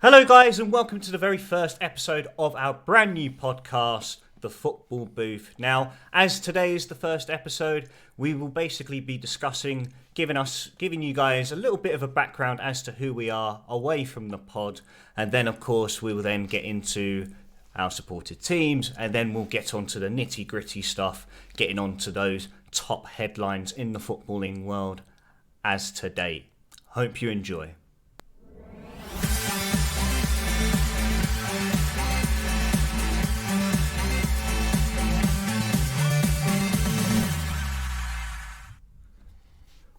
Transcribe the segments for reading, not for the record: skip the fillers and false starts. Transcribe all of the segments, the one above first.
Hello guys and welcome to the very first episode of our brand new podcast, The Football Booth. Now, as today is the first episode, we will basically be discussing, giving you guys a little bit of a background as to who we are away from the pod, and then of course we will then get into our supported teams, and then we'll get on to the nitty gritty stuff, getting on to those top headlines in the footballing world as to date. Hope you enjoy.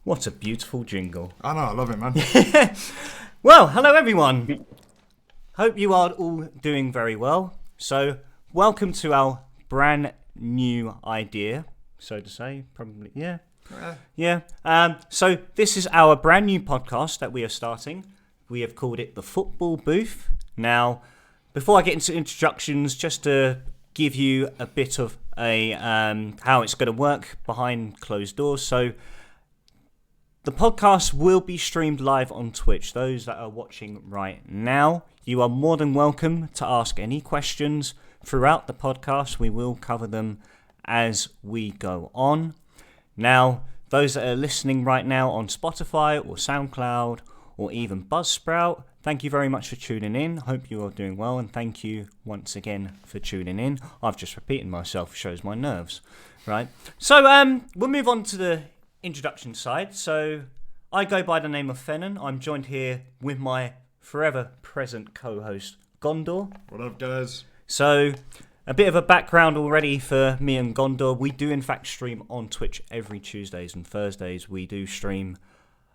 What a beautiful jingle. I know, I love it, man. Well, hello everyone. Hope you are all doing very well. So, welcome to our brand new idea, so to say. Probably, yeah. So, this is our brand new podcast that we are starting. We have called it The Football Booth. Now, before I get into introductions, just to give you a bit of a how it's going to work behind closed doors. So, the podcast will be streamed live on Twitch. Those that are watching right now, you are more than welcome to ask any questions throughout the podcast. We will cover them as we go on. Now, those that are listening right now on Spotify or SoundCloud or even Buzzsprout, thank you very much for tuning in. Hope you are doing well, and thank you once again for tuning in. I've just repeated myself, shows my nerves, right? So, we'll move on to the introduction side. So I go by the name of Fennon. I'm joined here with my forever present co-host Gondor. What up, guys? So a bit of a background already for me and Gondor. We do in fact stream on Twitch every Tuesdays and Thursdays. We do stream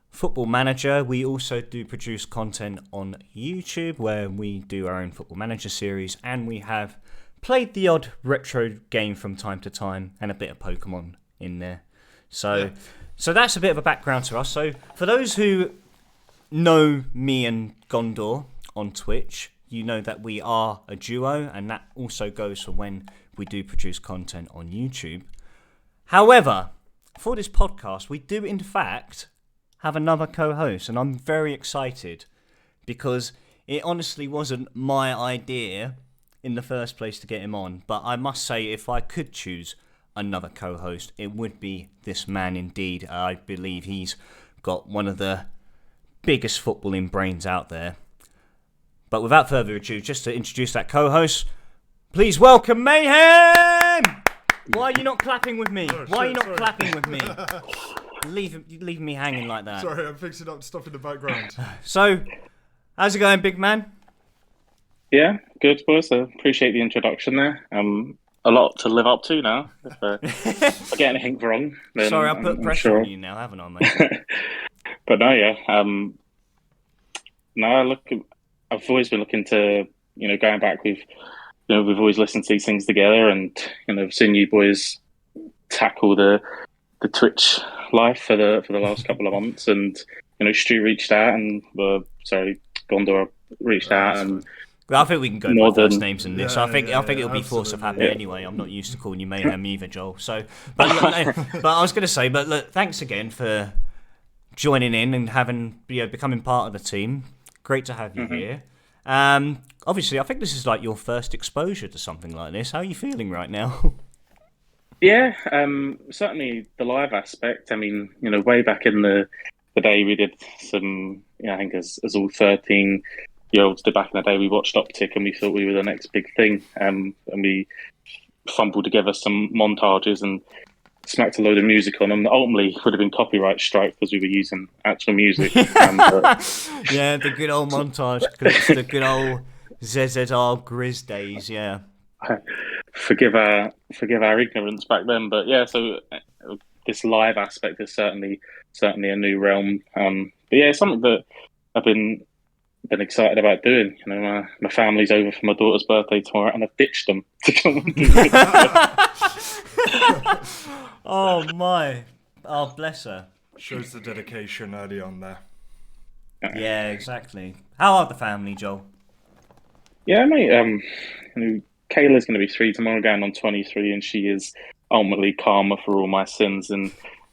Football Manager. We also do produce content on YouTube where we do our own Football Manager series, and we have played the odd retro game from time to time and a bit of Pokemon in there. So that's a bit of a background to us. So for those who know me and Gondor on Twitch, you know that we are a duo, and that also goes for when we do produce content on YouTube. However, for this podcast, we do in fact have another co-host, and I'm very excited because it honestly wasn't my idea in the first place to get him on. But I must say, if I could choose another co-host, it would be this man indeed. I believe he's got one of the biggest footballing brains out there. But without further ado, just to introduce that co-host, please welcome Mayhem! Why are you not clapping with me? Why are you not clapping with me? Leaving me hanging like that. Sorry, I'm fixing up stuff in the background. So, how's it going, big man? Yeah, good, boys. I appreciate the introduction there. A lot to live up to now. If I get anything wrong, then sorry, I put pressure sure on you now, haven't I, mate? But no, yeah. No, I've always been looking to, going back. We've always listened to these things together, and I've seen you boys tackle the Twitch life for the last couple of months, and Stu reached out, and Gondor reached out, and. Well, I think we can go by first names in this. I think it'll be force of habit anyway. I'm not used to calling you Mayhem either, Joel. So, but I was going to say, but look, thanks again for joining in and becoming part of the team. Great to have you here. Obviously, I think this is like your first exposure to something like this. How are you feeling right now? Yeah, certainly the live aspect. I mean, way back in the day, we did some. I think as all 13-year-olds did back in the day, we watched Optic and we thought we were the next big thing. And we fumbled together some montages and smacked a load of music on them. Ultimately, would have been copyright strike because we were using actual music. Yeah, the good old montage clips, the good old ZZR Grizz days, yeah. Forgive our ignorance back then, but yeah, so this live aspect is certainly a new realm. But yeah, it's something that I've been excited about doing. My family's over for my daughter's birthday tomorrow, and I've ditched them to come and do it. Oh my! Oh, bless her. Shows the dedication early on there. Yeah, exactly. How are the family, Joel? Yeah, mate. Kayla's going to be 3 tomorrow, going on 23, and she is ultimately karma for all my sins in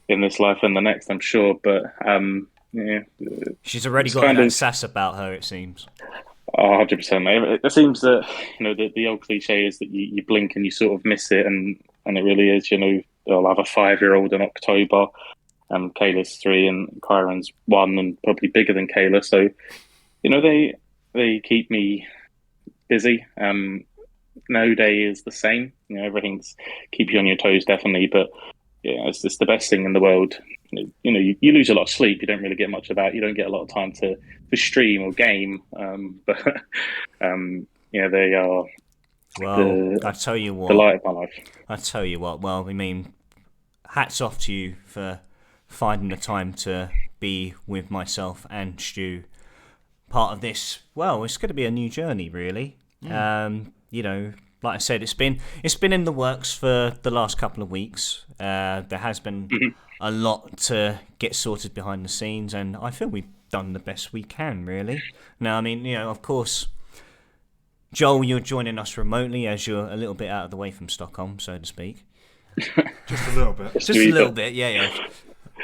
this life and the next, I'm sure. But yeah, she's already got that sass about her, it seems. 100%. It seems that the old cliche is that you blink and you sort of miss it, and it really is. I'll have a 5-year-old in October, and Kayla's 3, and Kyron's 1, and probably bigger than Kayla. So they keep me busy. No day is the same. Everything's keep you on your toes, definitely. But yeah, it's the best thing in the world. You lose a lot of sleep. You don't really get much of that. You don't get a lot of time to stream or game. But they are. Well, I tell you what. The light of my life. I tell you what. Well, I mean, hats off to you for finding the time to be with myself and Stu. Part of this. Well, it's going to be a new journey, really. Like I said, it's been in the works for the last couple of weeks. There has been a lot to get sorted behind the scenes, and I feel we've done the best we can, really. Now, I mean, of course, Joel, you're joining us remotely as you're a little bit out of the way from Stockholm, so to speak. Just a little bit. Just a little bit, yeah.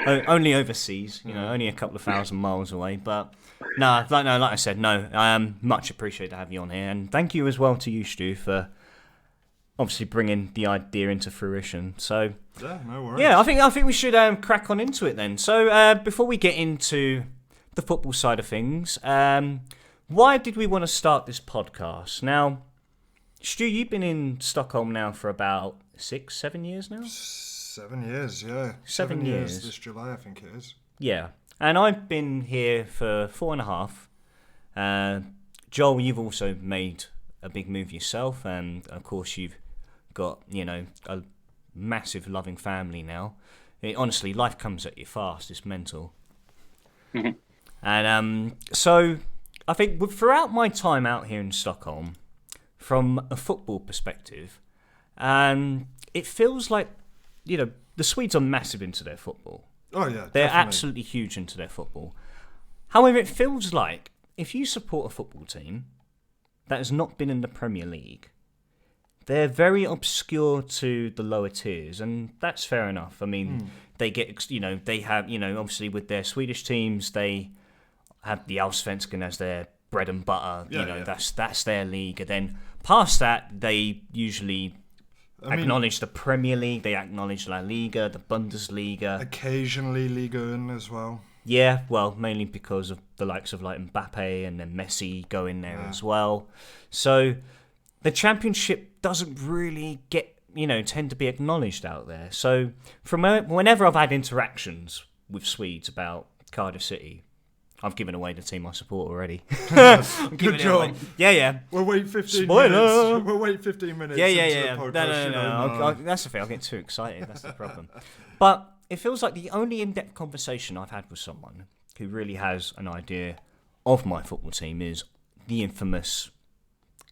Only overseas, only a couple of thousand miles away, but... like I said, much appreciated to have you on here, and thank you as well to you, Stu, for obviously bringing the idea into fruition. So yeah, no worries. Yeah, I think we should crack on into it then. So before we get into the football side of things, why did we want to start this podcast? Now, Stu, you've been in Stockholm now for about 6-7 years now. 7 years, yeah. 7 years this July, I think it is. Yeah. And I've been here for 4.5. Joel, you've also made a big move yourself, and of course you've got a massive loving family now. Honestly, life comes at you fast. It's mental. Mm-hmm. And so I think throughout my time out here in Stockholm, from a football perspective, it feels like the Swedes are massive into their football. Oh, yeah, They're definitely. absolutely huge into their football. However, it feels like if you support a football team that has not been in the Premier League, they're very obscure to the lower tiers, and that's fair enough. I mean, they get, they have, obviously with their Swedish teams, they have the Allsvenskan as their bread and butter. That's their league, and then past that, they usually acknowledge the Premier League, they acknowledge La Liga, the Bundesliga. Occasionally Liga 1 as well. Yeah, well, mainly because of the likes of like Mbappe and then Messi go in there as well. So the Championship doesn't really get, tend to be acknowledged out there. So from whenever I've had interactions with Swedes about Cardiff City, I've given away the team I support already. Good job. Yeah. We'll wait 15 Spoiler. minutes. We'll wait 15 minutes. Yeah. into the podcast, No. That's the thing. I'll get too excited. That's the problem. But it feels like the only in-depth conversation I've had with someone who really has an idea of my football team is the infamous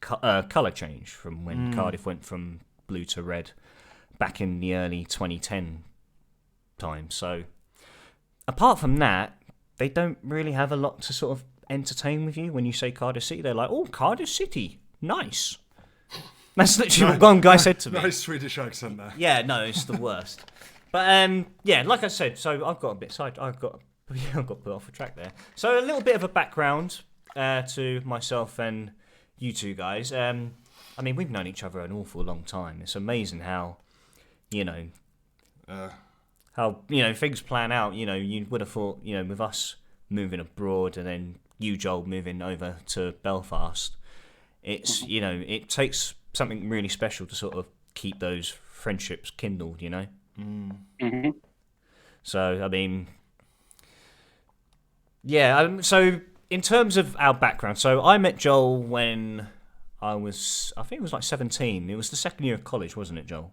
colour change from when Cardiff went from blue to red back in the early 2010 time. So apart from that, they don't really have a lot to sort of entertain with you when you say Cardiff City. They're like, oh, Cardiff City, nice. That's literally what one guy said to me. Nice Swedish accent there. Yeah, no, it's the worst. But like I said, so I've got a bit I've got put off a track there. So a little bit of a background to myself and you two guys. I mean, we've known each other an awful long time. It's amazing how, things plan out. You would have thought, with us moving abroad and then you, Joel, moving over to Belfast, it's, it takes something really special to sort of keep those friendships kindled, Mm-hmm. So, I mean, yeah, so in terms of our background, so I met Joel when I think it was like 17. It was the second year of college, wasn't it, Joel?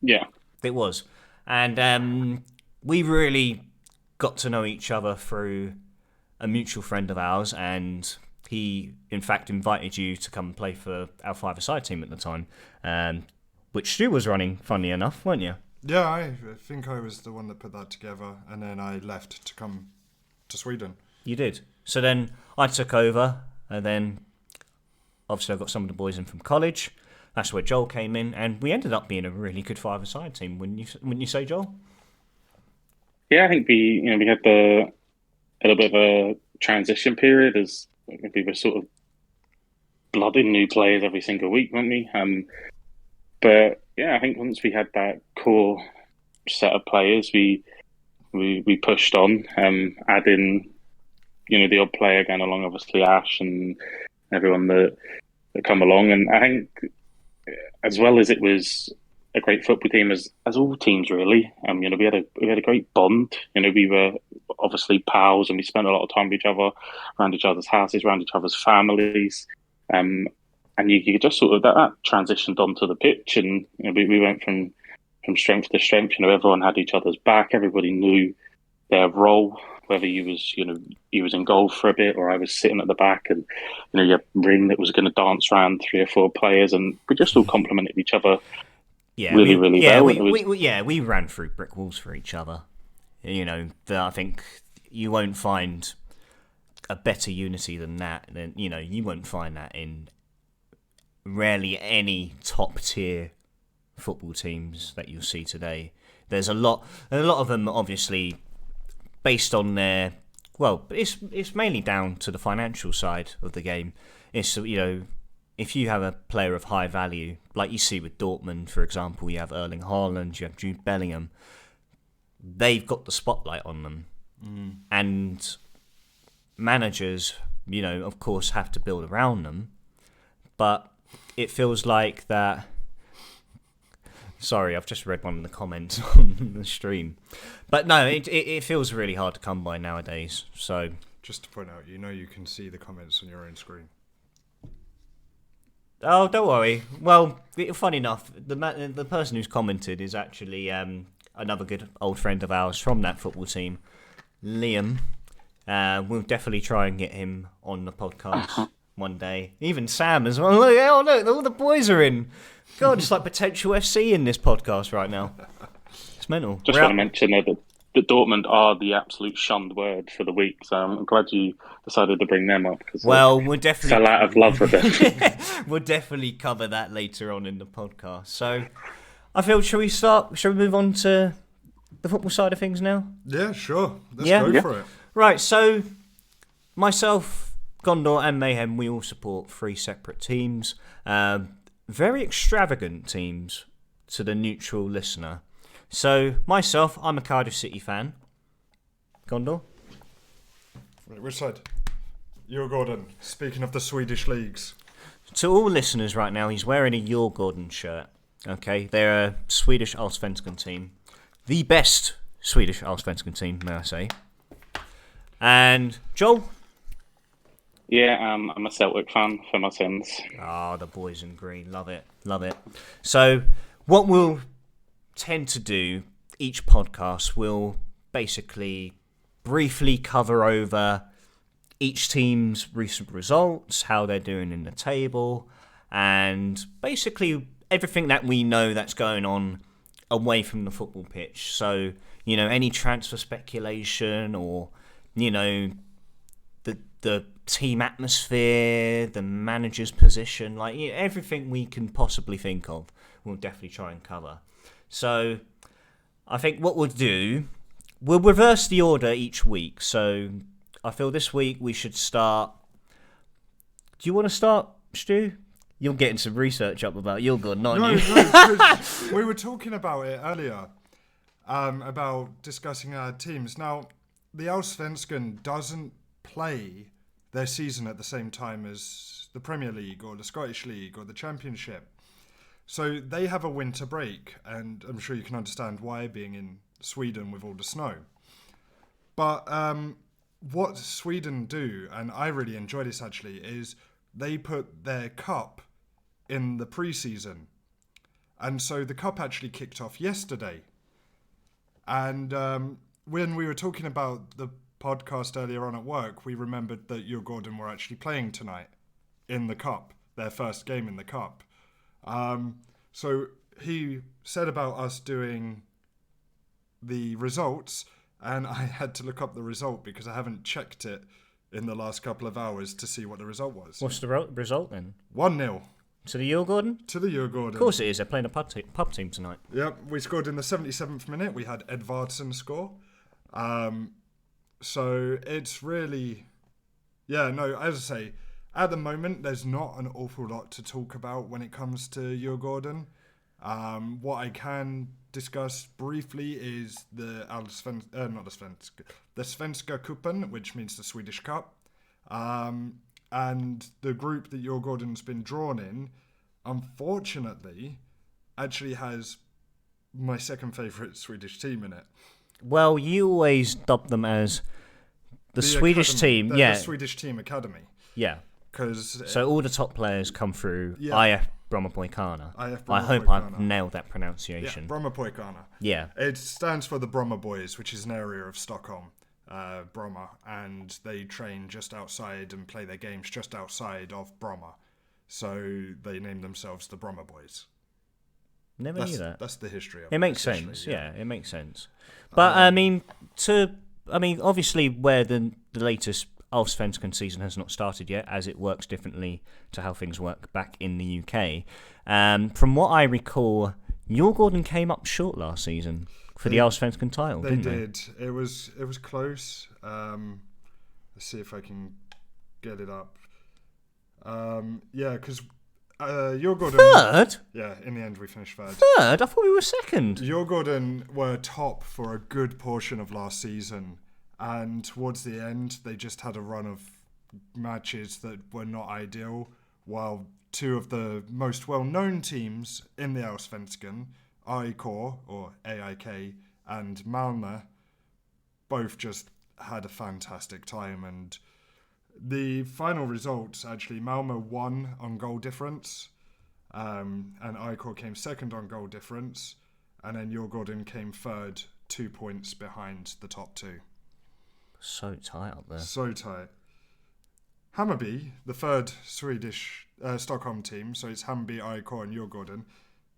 Yeah. It was. And we really got to know each other through a mutual friend of ours, and he, in fact, invited you to come and play for our five-a-side team at the time, which Stu was running, funnily enough, weren't you? Yeah, I think I was the one that put that together, and then I left to come to Sweden. You did. So then I took over, and then obviously I got some of the boys in from college. That's where Joel came in, and we ended up being a really good five-a-side team. Wouldn't you say, Joel? Yeah, I think we had a little bit of a transition period as we were sort of blooding new players every single week, weren't we? But yeah, I think once we had that core set of players, we pushed on, adding the odd player going along, obviously Ash and everyone that come along, and I think as well as it was a great football team as all teams really. We had a great bond. We were obviously pals, and we spent a lot of time with each other, around each other's houses, around each other's families. And you just sort of that transitioned onto the pitch, and we went from strength to strength. Everyone had each other's back. Everybody knew their role, whether you was in goal for a bit or I was sitting at the back, and you had Ring that was going to dance around 3 or 4 players, and we just all complimented each other. Yeah, really well. We ran through brick walls for each other. I think you won't find a better unity than that. You won't find that in rarely any top tier football teams that you'll see today. There's a lot of them, obviously, based on their it's mainly down to the financial side of the game. It's if you have a player of high value, like you see with Dortmund, for example, you have Erling Haaland, you have Jude Bellingham, they've got the spotlight on them. And managers, of course, have to build around them. But it feels like that... Sorry, I've just read one of the comments on the stream. But no, it feels really hard to come by nowadays. So just to point out, you can see the comments on your own screen. Oh, don't worry. Well, funny enough, the person who's commented is actually another good old friend of ours from that football team, Liam. We'll definitely try and get him on the podcast one day. Even Sam as well. Look, all the boys are in. God, it's like potential FC in this podcast right now. It's mental. Just want to mention that Dortmund are the absolute shunned word for the week, so I'm glad you decided to bring them up. Because we'll definitely fell out of love with them. We'll definitely cover that later on in the podcast. So, I feel, shall we move on to the football side of things now? Yeah, sure. Let's go for it. Right, so myself, Gondor and Mayhem, we all support 3 separate teams. Very extravagant teams to the neutral listener. So, myself, I'm a Cardiff City fan. Gondor? Right, which side? You're Gordon. Speaking of the Swedish leagues. To all listeners right now, he's wearing a Djurgården shirt. Okay, they're a Swedish Allsvenskan team. The best Swedish Allsvenskan team, may I say. And Joel? Yeah, I'm a Celtic fan for my sins. The boys in green. Love it. So, what we'll tend to do, each podcast will basically briefly cover over each team's recent results, how they're doing in the table, and basically everything that we know that's going on away from the football pitch. So, any transfer speculation or, the team atmosphere, the manager's position, everything we can possibly think of, we'll definitely try and cover. So, I think what we'll do, we'll reverse the order each week. So, I feel this week we should start... Do you want to start, Stu? You're getting some research up about Djurgården, aren't you? No, we were talking about it earlier, about discussing our teams. Now, the Allsvenskan doesn't play their season at the same time as the Premier League or the Scottish League or the Championship. So they have a winter break, and I'm sure you can understand why, being in Sweden with all the snow. But what Sweden do, and I really enjoy this actually, is they put their cup in the pre-season. And so the cup actually kicked off yesterday. And when we were talking about the podcast earlier on at work, we remembered that Djurgården were actually playing tonight in the cup, their first game in the cup. So he said about us doing the results, and I had to look up the result because I haven't checked it in the last couple of hours to see what the result was. What's the result then? 1-0. To the Djurgården? To the Djurgården. Of course it is. They're playing a pub team tonight. Yep, we scored in the 77th minute. We had Edvardsen score. So it's really... Yeah, no, as I say, At the moment, there's not an awful lot to talk about when it comes to Djurgården. What I can discuss briefly is the Svenska Cupen, which means the Swedish Cup. And the group that Djurgården's been drawn in, unfortunately, actually has my second favourite Swedish team in it. Well, you always dub them as the Swedish academy, team, yeah. The Swedish team academy. Yeah. Cause So all the top players come through Yeah. IF Brommapoikana. IF I hope Brommapoikana. I've nailed that pronunciation. Brommapoikana. Yeah. It stands for the Bromma Boys, which is an area of Stockholm, Bromma, and they train just outside and play their games just outside of Bromma. So they name themselves the Bromma Boys. Never knew that. That's the history of it. It makes essentially, sense. Yeah, it makes sense. But obviously, where the latest Allsvenskan season has not started yet, as it works differently to how things work back in the UK. From what I recall, Djurgården came up short last season for the Allsvenskan title. They didn't did. It was close. Let's see if I can get it up. Because Djurgården. Third? Yeah, in the end we finished third. Third? I thought we were second. Djurgården were top for a good portion of last season, and towards the end they just had a run of matches that were not ideal, while two of the most well-known teams in the Allsvenskan, AIK or AIK and Malmö, both just had a fantastic time. And the final results, actually, Malmö won on goal difference, and AIK came second on goal difference, and then Djurgården came third, 2 points behind the top two. So tight up there. So tight. Hammarby, the third Swedish Stockholm team, so it's Hammarby, AIK and Djurgården,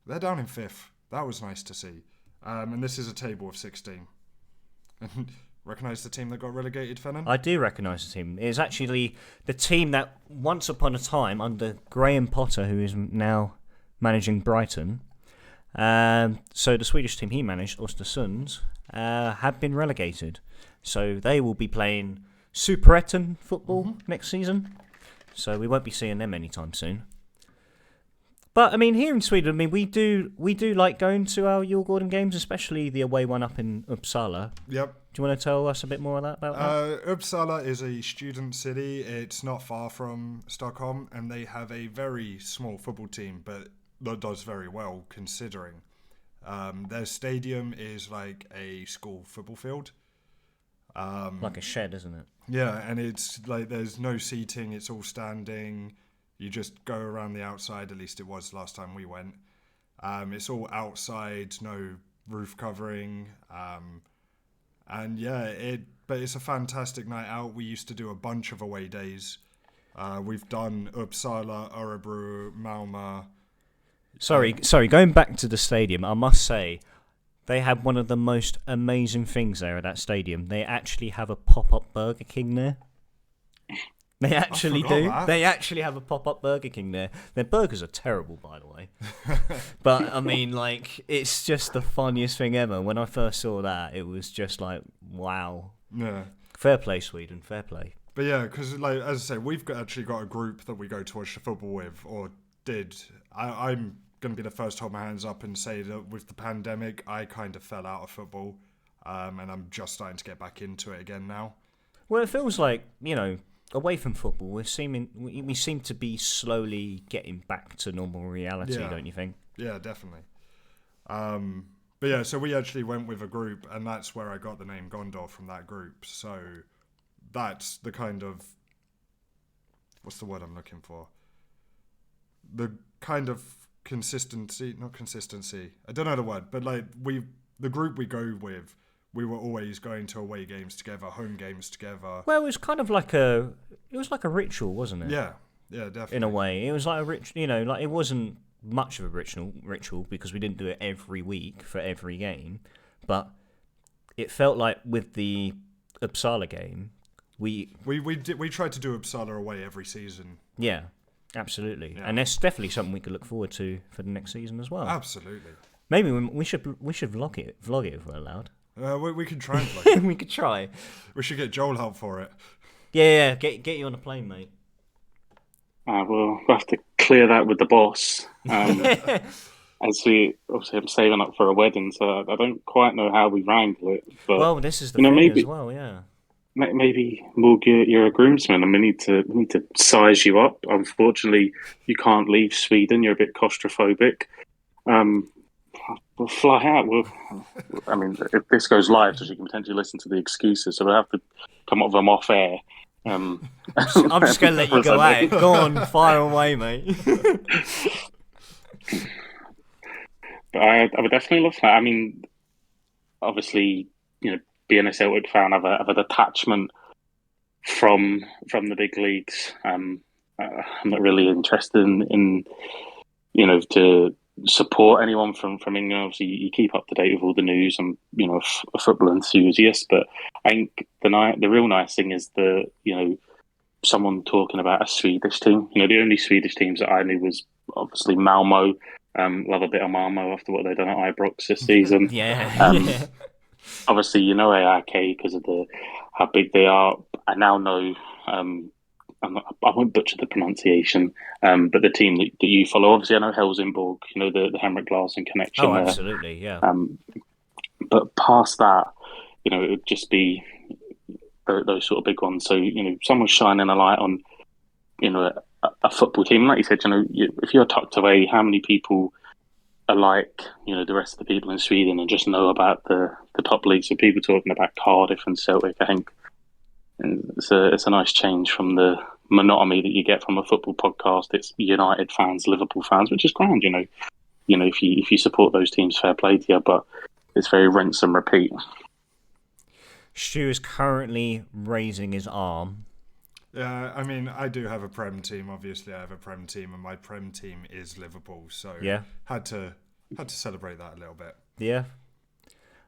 they're down in fifth. That was nice to see. And this is a table of 16. Recognise the team that got relegated, Fennan? I do recognise the team. It's actually the team that once upon a time, under Graham Potter, who is now managing Brighton, so the Swedish team he managed, Östersund, had been relegated. So they will be playing Superettan football next season. So we won't be seeing them anytime soon. But I mean, here in Sweden, I mean, we do like going to our Djurgården games, especially the away one up in Uppsala. Yep. Do you want to tell us a bit more about that? Uppsala is a student city. It's not far from Stockholm, and they have a very small football team, but that does very well considering. Their stadium is like a school football field. Like a shed, isn't it? Yeah, and it's like there's no seating, it's all standing. You just go around the outside, at least it was last time we went. It's all outside, no roof covering. And yeah, but it's a fantastic night out. We used to do a bunch of away days. We've done Uppsala, Örebro, Malmö. Sorry, going back to the stadium, I must say, they had one of the most amazing things there at that stadium. They actually have a pop-up Burger King there. They actually do. That. They actually have a pop-up Burger King there. Their burgers are terrible, by the way. But, I mean, like, it's just the funniest thing ever. When I first saw that, it was just like, wow. Yeah. Fair play, Sweden. Fair play. But yeah, because like as I say, we've actually got a group that we go to watch the football with, or did. I'm going to be the first to hold my hands up and say that with the pandemic, I kind of fell out of football, and I'm just starting to get back into it again now. Well, it feels like, you know, away from football, we seem to be slowly getting back to normal reality, don't you think? Yeah, definitely. But yeah, so we actually went with a group, and that's where I got the name Gondor from that group. So that's the kind of, what's the word I'm looking for? The kind of not consistency. I don't know the word, but like the group we go with, we were always going to away games together, home games together. Well, it was kind of like a ritual, wasn't it? Yeah, definitely. In a way, it was like a ritual. You know, like it wasn't much of a ritual because we didn't do it every week for every game, but it felt like with the Uppsala game, we tried to do Uppsala away every season. Yeah, absolutely, yeah. And that's definitely something we could look forward to for the next season as well. Absolutely. Maybe we should vlog it if we're allowed. We could try and play. We could try. We should get Joel help for it. Yeah. Get you on a plane, mate. We'll have to clear that with the boss. As we obviously I'm saving up for a wedding, so I don't quite know how we wrangle it. But Well, this is the thing as maybe well, yeah. maybe Morg, you're a groomsman, and we need to size you up. Unfortunately, you can't leave Sweden. You're a bit claustrophobic. Um, we'll fly out. I mean, if this goes live, so you can potentially listen to the excuses, so we'll have to come up with them off air. I'm just going to let you go out. Go on, fire away, mate. But I would definitely love that. I mean, obviously, being a Celtic fan, I've a detachment from the big leagues. I'm not really interested in to support anyone from England. Obviously, you keep up to date with all the news. I'm a football enthusiast, but I think the real nice thing is someone talking about a Swedish team. The only Swedish teams that I knew was obviously Malmo. Love a bit of Malmo after what they've done at Ibrox this season. Yeah. Obviously, ARK because of how big they are. I now know. I won't butcher the pronunciation, but the team that you follow, obviously, I know Helsingborg. The Henrik Larsson connection. Oh, absolutely, yeah. But past that, it would just be those sort of big ones. So someone shining a light on a football team, like you said, if you're tucked away, how many people are like the rest of the people in Sweden and just know about the top leagues? So people talking about Cardiff and Celtic, I think it's a nice change from the monotony that you get from a football podcast. It's United fans, Liverpool fans, which is grand. If you support those teams, fair play to you, but it's very rinse and repeat. Stu is currently raising his arm. Yeah, I mean, I do have a Prem team. Obviously, I have a Prem team, and my Prem team is Liverpool. So yeah, had to celebrate that a little bit. Yeah,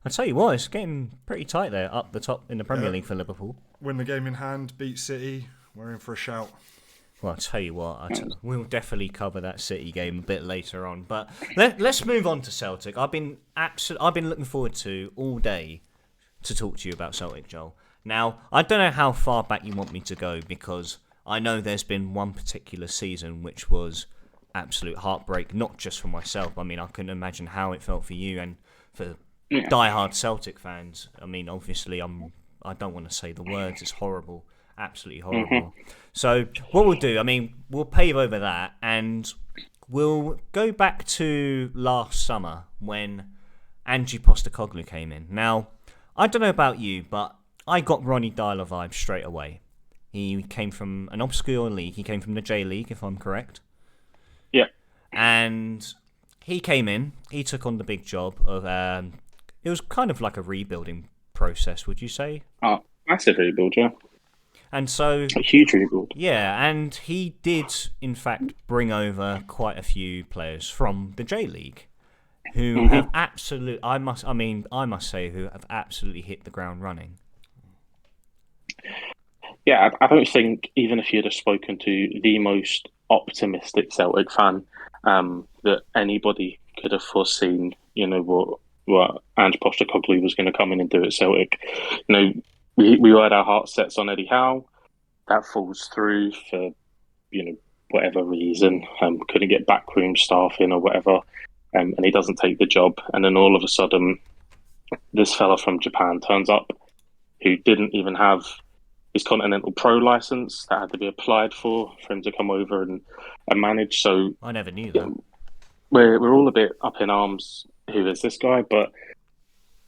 I tell you what, it's getting pretty tight there up the top in the Premier League for Liverpool. Win the game in hand, beat City. We're in for a shout. Well, I'll tell you what, we'll definitely cover that City game a bit later on. But let's move on to Celtic. I've been looking forward to all day to talk to you about Celtic, Joel. Now, I don't know how far back you want me to go because I know there's been one particular season which was absolute heartbreak, not just for myself. I mean, I can imagine how it felt for you and for diehard Celtic fans. I mean, obviously, I don't want to say the words. It's horrible, absolutely horrible. Mm-hmm. So what we'll do, I mean, we'll pave over that and we'll go back to last summer when Ange Postecoglou came in. Now, I don't know about you, but I got Ronnie Deila vibes straight away. He came from an obscure league. He came from the J League, if I'm correct. Yeah. And he came in. He took on the big job of... it was kind of like a rebuilding process, would you say? Oh, massive rebuild, yeah. And so... A huge rebuild. Yeah, and he did, in fact, bring over quite a few players from the J League who have absolutely... I must say, who have absolutely hit the ground running. Yeah, I don't think even if you'd have spoken to the most optimistic Celtic fan, that anybody could have foreseen, what Ange Postecoglou was going to come in and do at Celtic. We had our hearts set on Eddie Howe. That falls through for, whatever reason. Couldn't get backroom staff in or whatever, and he doesn't take the job. And then all of a sudden, this fella from Japan turns up who didn't even have his Continental Pro license that had to be applied for him to come over and manage. So I never knew that. We're all a bit up in arms. Who is this guy? But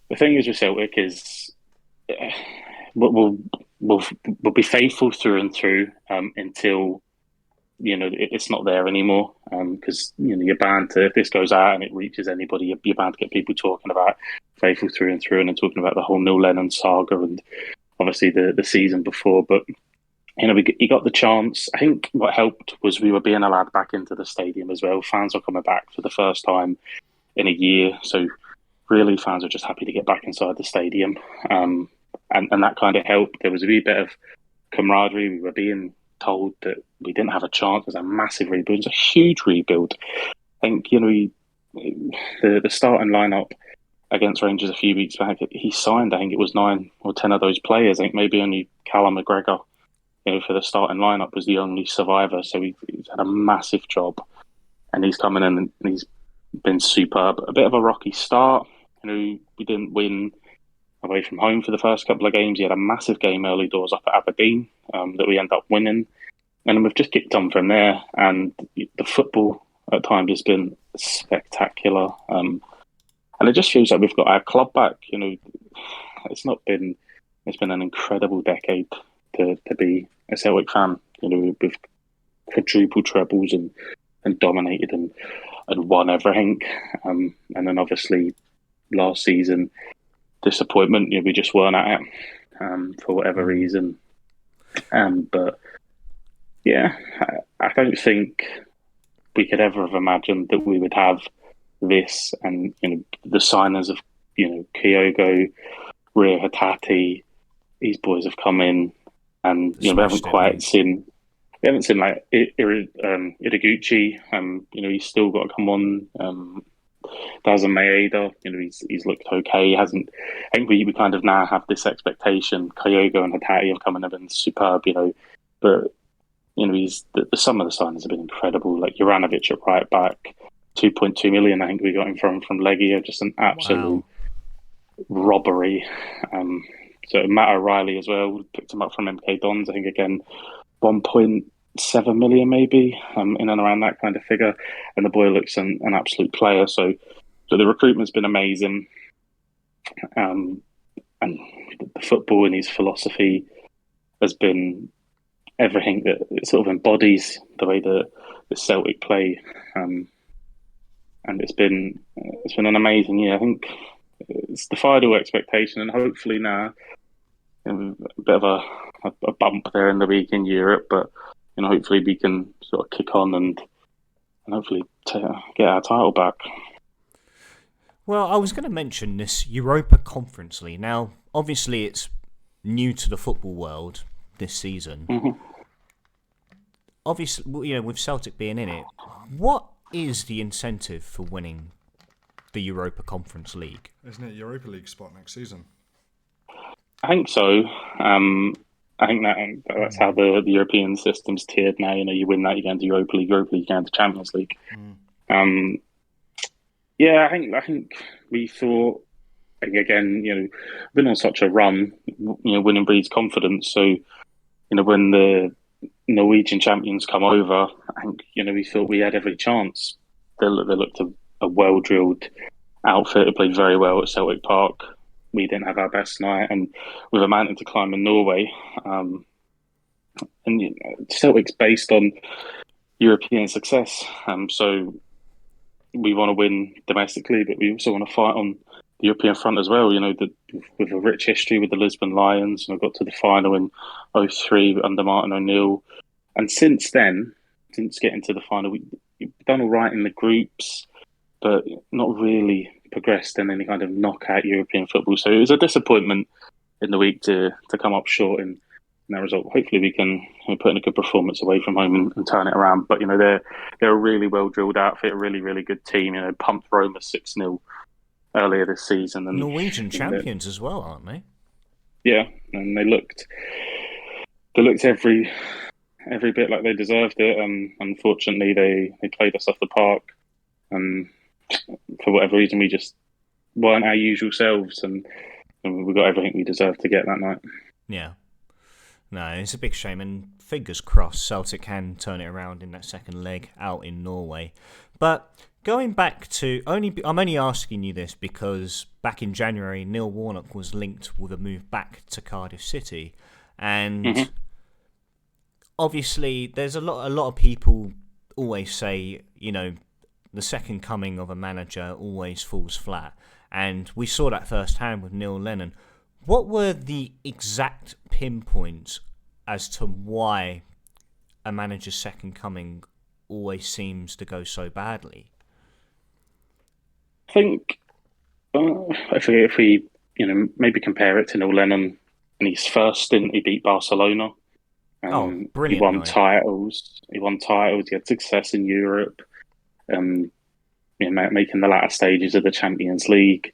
the thing is with Celtic is we'll be faithful through and through until it's not there anymore. Because you're bound to, if this goes out and it reaches anybody, you're bound to get people talking about faithful through and through, and then talking about the whole Neil Lennon saga and obviously the season before. But he got the chance. I think what helped was we were being allowed back into the stadium as well. Fans were coming back for the first time in a year, so really fans were just happy to get back inside the stadium, and that kind of helped. There was a wee bit of camaraderie. We were being told that we didn't have a chance. It was a massive rebuild. It was a huge rebuild. I think the starting lineup against Rangers a few weeks back, he signed, I think it was 9 or 10 of those players. I think maybe only Callum McGregor for the starting lineup, was the only survivor. So he's had a massive job, and he's coming in and he's been superb. A bit of a rocky start. We didn't win away from home for the first couple of games. He had a massive game early doors up at Aberdeen that we ended up winning. And we've just kicked on from there. And the football at times has been spectacular. And it just feels like we've got our club back. It's been an incredible decade to be a Celtic fan. We've quadruple trebles and dominated and won everything. And then obviously last season, disappointment. We just weren't at it for whatever reason. But yeah, I don't think we could ever have imagined that we would have this, and the signers of Kyogo, Rio Hatate, these boys have come in, and we haven't seen like Iraguchi. He's still got to come on. Dazen Maeda, he's looked okay. He hasn't. I think we kind of now have this expectation. Kyogo and Hatate have come in and been superb, but the sum of the signings have been incredible. Like Juranovic at right back, 2.2 million. I think we got him from Legia, just an absolute robbery. So Matt O'Reilly as well, picked him up from MK Dons. I think again, 1.7 million maybe, in and around that kind of figure. And the boy looks an absolute player. So the recruitment's been amazing. And the football and his philosophy has been everything that it sort of embodies the way the Celtic play. And it's been an amazing year. I think it's defied all expectation, and hopefully now a bit of a bump there in the week in Europe, but hopefully we can sort of kick on and hopefully get our title back. Well, I was going to mention this Europa Conference League. Now, obviously, it's new to the football world this season. Mm-hmm. Obviously, with Celtic being in it, what is the incentive for winning the Europa Conference League? Isn't it Europa League spot next season? I think so. I think that's how the European system's tiered now. You win that, you go into Europa League, you go into Champions League. Yeah, I think we thought, again, been on such a run, winning breeds confidence. So, when the Norwegian champions come over, I think, we thought we had every chance. They looked a well-drilled outfit who played very well at Celtic Park. We didn't have our best night, and with a mountain to climb in Norway. And Celtic's based on European success. So we want to win domestically, but we also want to fight on the European front as well. With a rich history with the Lisbon Lions, and I got to the final in 2003 under Martin O'Neill. And since then, since getting to the final, we've done all right in the groups, but not really progressed in any kind of knockout European football. So it was a disappointment in the week to come up short in that result. Hopefully we can put in a good performance away from home and turn it around. But they're a really well drilled outfit, a really really good team. Pumped Roma 6-0 earlier this season, and Norwegian champions as well, aren't they? Yeah, and they looked every bit like they deserved it. Unfortunately, they played us off the park, and for whatever reason, we just weren't our usual selves, and we got everything we deserved to get that night. Yeah. No, it's a big shame, and fingers crossed Celtic can turn it around in that second leg out in Norway. But going back to I'm only asking you this because back in January, Neil Warnock was linked with a move back to Cardiff City, and obviously there's a lot of people always say, the second coming of a manager always falls flat, and we saw that firsthand with Neil Lennon. What were the exact pinpoints as to why a manager's second coming always seems to go so badly? I think if we maybe compare it to Neil Lennon in his first stint, he beat Barcelona. Brilliant! He won titles. He had success in Europe. Making the latter stages of the Champions League,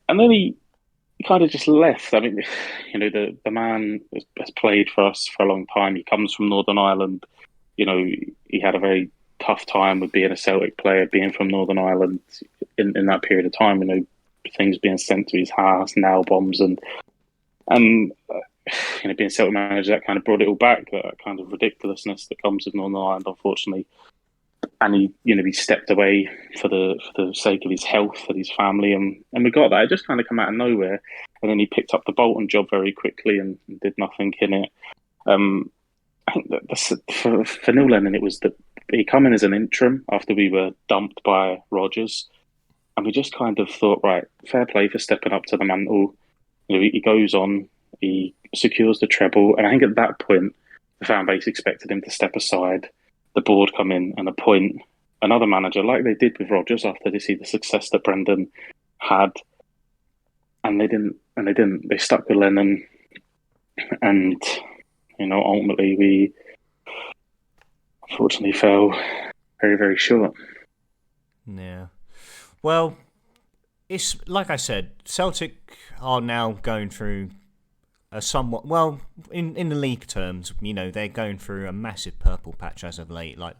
and then he he kind of just left. I mean, the man has played for us for a long time. He comes from Northern Ireland. He had a very tough time with being a Celtic player, being from Northern Ireland in that period of time. Things being sent to his house, nail bombs, and being Celtic manager, that kind of brought it all back. That kind of ridiculousness that comes with Northern Ireland, unfortunately. And he stepped away for the sake of his health and his family, and we got that. It just kind of come out of nowhere, and then he picked up the Bolton job very quickly and did nothing in it. I think that for Neil Lennon, it was that he come in as an interim after we were dumped by Rodgers, and we just kind of thought, right, fair play for stepping up to the mantle. He goes on, he secures the treble, and I think at that point, the fan base expected him to step aside, the board come in and appoint another manager, like they did with Rodgers after they see the success that Brendan had, and they didn't. They stuck with Lennon, and ultimately we unfortunately fell very, very short. Yeah. Well, it's like I said, Celtic are now going through a somewhat, well, in the league terms, they're going through a massive purple patch as of late. Like,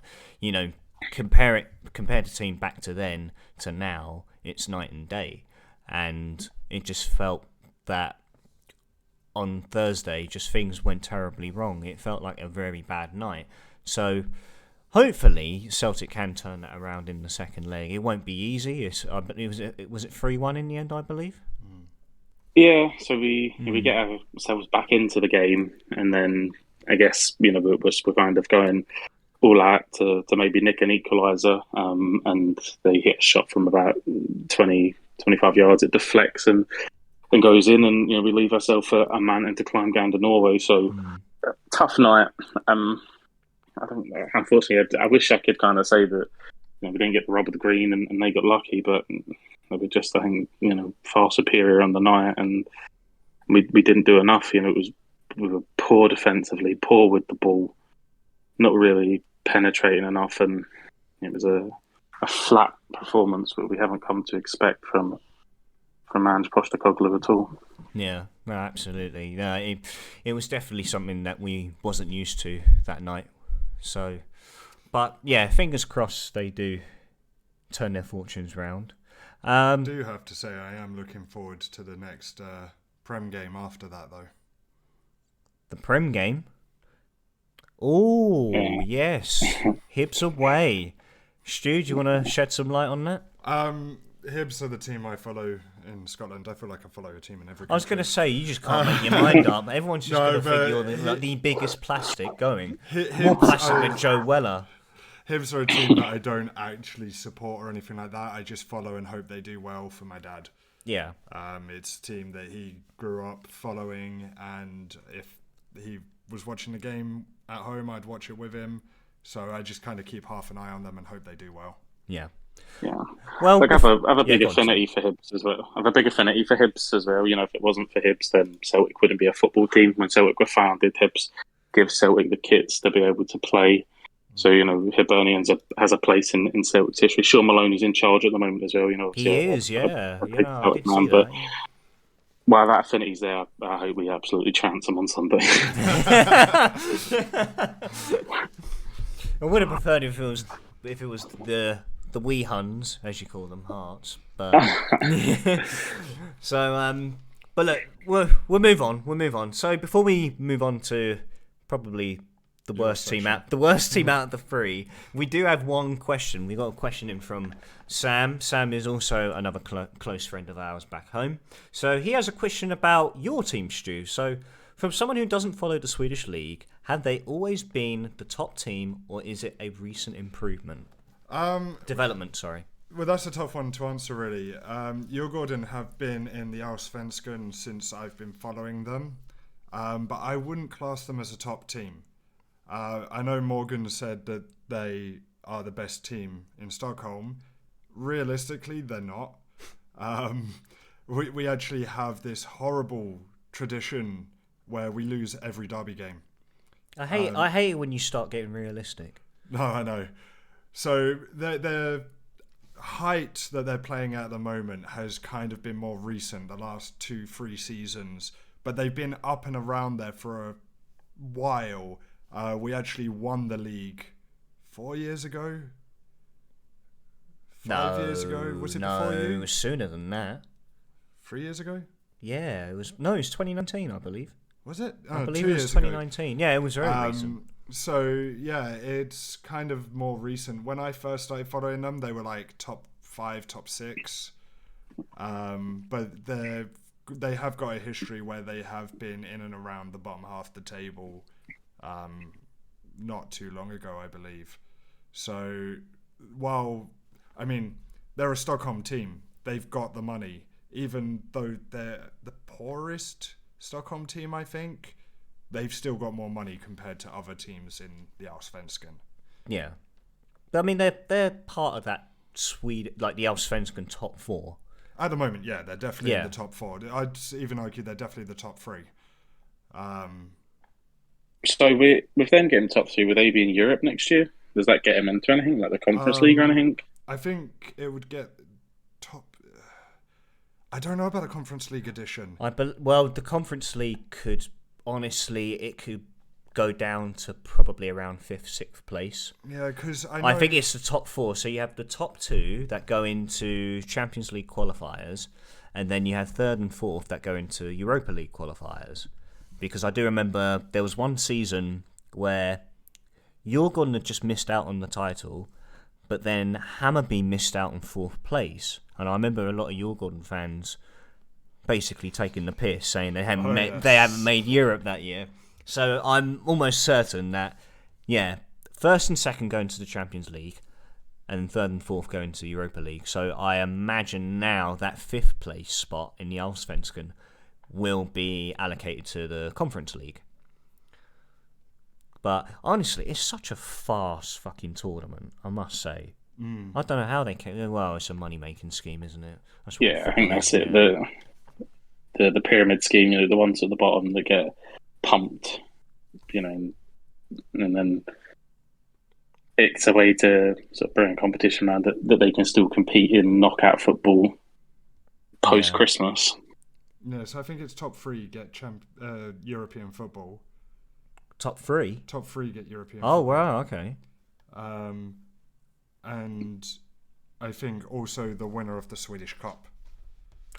compare the team back to then to now, it's night and day. And it just felt that on Thursday, just things went terribly wrong. It felt like a very bad night. So hopefully Celtic can turn that around in the second leg. It won't be easy. Was it 3-1 in the end, I believe? Yeah, so we get ourselves back into the game, and then I guess we're kind of going all out to maybe nick an equaliser, and they hit a shot from about 20, 25 yards. It deflects and goes in, and we leave ourselves a mountain to climb down to Norway. So tough night. Unfortunately, I wish I could kind of say that we didn't get the rub of the green and they got lucky, but they were just, I think, far superior on the night, and we didn't do enough. We were poor defensively, poor with the ball, not really penetrating enough, and it was a flat performance that we haven't come to expect from Ange Postecoglou at all. Yeah, no, absolutely. It was definitely something that we wasn't used to that night. So, but yeah, fingers crossed they do turn their fortunes round. I do have to say I am looking forward to the next Prem game after that, though. The Prem game? Oh, yes. Hibs away. Stu, do you want to shed some light on that? Hibs are the team I follow in Scotland. I feel like I follow a team in every country. I was going to say, you just can't make your mind up. Everyone's just going to think you're the biggest plastic going. More plastic than Joe Weller. Hibs are a team that I don't actually support or anything like that. I just follow and hope they do well for my dad. Yeah. It's a team that he grew up following, and if he was watching the game at home, I'd watch it with him. So I just kind of keep half an eye on them and hope they do well. Yeah. Well, I have a big affinity for Hibs as well. I have a big affinity for Hibs as well. If it wasn't for Hibs, then Celtic wouldn't be a football team. When Celtic were founded, Hibs give Celtic the kits to be able to play. So, Hibernians has a place in Celtic's history. Sean Maloney's in charge at the moment as well. He is, yeah. I did see that. But while that affinity's there, I hope we absolutely trounce him on Sunday. I would have preferred if it was the wee Huns, as you call them, Hearts. But so but look, we'll move on. So before we move on to probably the worst team out of the three, we do have one question. We got a question in from Sam. Sam is also another close friend of ours back home. So he has a question about your team, Stu. So from someone who doesn't follow the Swedish league, have they always been the top team, or is it a recent improvement? Development, sorry. Well, that's a tough one to answer, really. Djurgården have been in the Allsvenskan since I've been following them, but I wouldn't class them as a top team. I know Morgan said that they are the best team in Stockholm. Realistically, they're not. We actually have this horrible tradition where we lose every derby game. I hate it when you start getting realistic. No, I know. So they're height that they're playing at the moment has kind of been more recent, the last 2-3 seasons, but they've been up and around there for a while. We actually won the league 4 years ago. 5 years ago. Was it before you? No, it was sooner than that. 3 years ago? Yeah, it was. No, it was 2019, I believe. Was it? I believe 2 it was years 2019. ago. Yeah, it was very recent. So yeah, it's kind of more recent. When I first started following them, they were like top 5, top 6. But they have got a history where they have been in and around the bottom half of the table, not too long ago, I believe. So while they're a Stockholm team, they've got the money. Even though they're the poorest Stockholm team, I think, they've still got more money compared to other teams in the Allsvenskan. Yeah, but I mean they're part of that Sweden, like the Allsvenskan top 4. At the moment, yeah, they're definitely in the top 4. I'd even argue they're definitely the top 3. So with them getting top 3, will they be in Europe next year? Does that get them into anything, like the Conference League or anything? I think it would get top. I don't know about the Conference League edition. Well, the Conference League could go down to probably around 5th, 6th place. Yeah, because I think it's the top 4. So you have the top 2 that go into Champions League qualifiers, and then you have 3rd and 4th that go into Europa League qualifiers. Because I do remember there was one season where Djurgården had just missed out on the title, but then Hammarby missed out on 4th place. And I remember a lot of Djurgården fans basically taking the piss, saying they haven't made Europe that year. So I'm almost certain that, yeah, 1st and 2nd go into the Champions League, and 3rd and 4th go into the Europa League. So I imagine now that 5th place spot in the Allsvenskan will be allocated to the Conference League. But honestly, it's such a fast fucking tournament, I must say. I don't know how they can. Well, it's a money-making scheme, isn't it? I think that's it. The pyramid scheme, the ones at the bottom that get pumped, and then it's a way to sort of bring a competition around that they can still compete in knockout football post-Christmas. Yeah, so I think it's top 3 get European football. Top 3? Top 3 get European football. Oh, wow, okay. And I think also the winner of the Swedish Cup.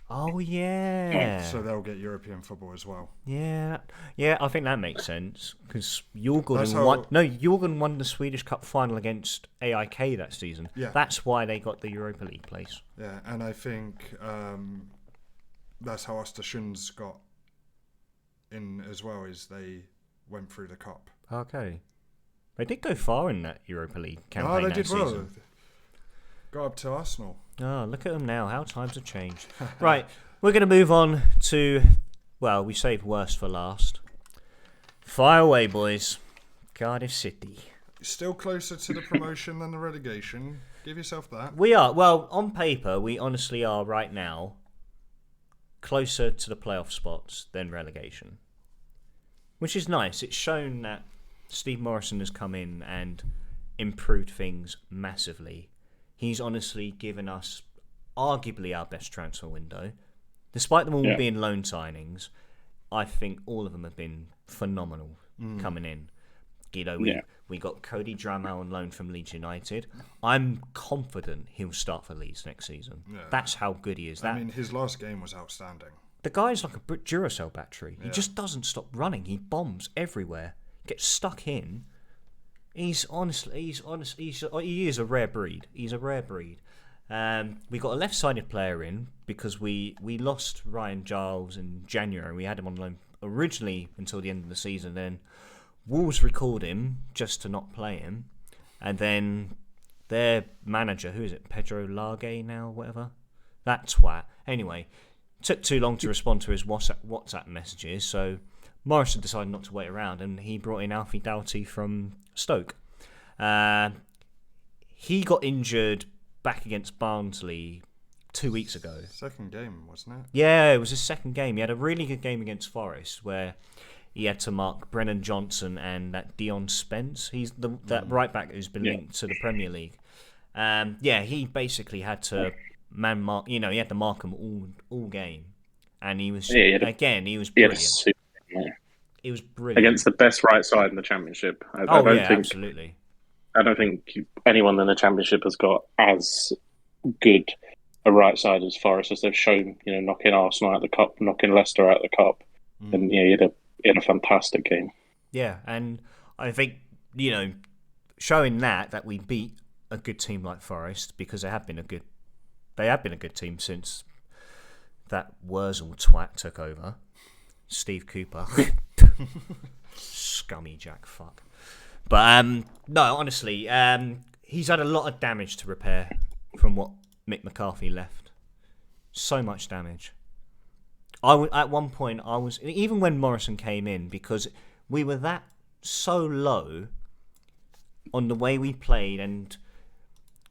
Oh, yeah. So they'll get European football as well. Yeah, I think that makes sense. Because Djurgården won the Swedish Cup final against AIK that season. Yeah. That's why they got the Europa League place. Yeah, and I think that's how Östersunds got in as well, is they went through the cup. Okay. They did go far in that Europa League campaign they did season. well. Got up to Arsenal. Oh, look at them now. How times have changed. Right, we're going to move on to, well, we saved worst for last. Fire away, boys. Cardiff City. Still closer to the promotion than the relegation. Give yourself that. We are. Well, on paper, we honestly are right now closer to the playoff spots than relegation. Which is nice. It's shown that Steve Morrison has come in and improved things massively. He's honestly given us arguably our best transfer window. Despite them all being loan signings, I think all of them have been phenomenal coming in. We got Cody Dramel on loan from Leeds United. I'm confident he'll start for Leeds next season. Yeah. That's how good he is. His last game was outstanding. The guy's like a Duracell battery. He just doesn't stop running. He bombs everywhere. Gets stuck in. He is a rare breed. He's a rare breed. We got a left-sided player in because we lost Ryan Giles in January. We had him on loan originally until the end of the season. Then Wolves recalled him just to not play him. And then their manager, who is it? Pedro Largue now, whatever? That twat. Anyway, took too long to respond to his WhatsApp messages, so Morrison decided not to wait around, and he brought in Alfie Doughty from Stoke. He got injured back against Barnsley 2 weeks ago. Second game, wasn't it? Yeah, it was his second game. He had a really good game against Forest, where he had to mark Brennan Johnson and that Dion Spence. He's that right back who's been linked to the Premier League. He basically had to man mark. He had to mark them all game, and he was he was brilliant. He was brilliant against the best right side in the Championship. I don't think, absolutely. I don't think anyone in the Championship has got as good a right side as Forest as they've shown. Knocking Arsenal out of the cup, knocking Leicester out of the cup, and he had a fantastic game. Yeah, and I think showing that we beat a good team like Forest, because they have been a good team since that Wurzel twat took over, Steve Cooper. Scummy Jack fuck. But no, honestly, he's had a lot of damage to repair from what Mick McCarthy left. So much damage. At one point, even when Morrison came in, because we were so low on the way we played, and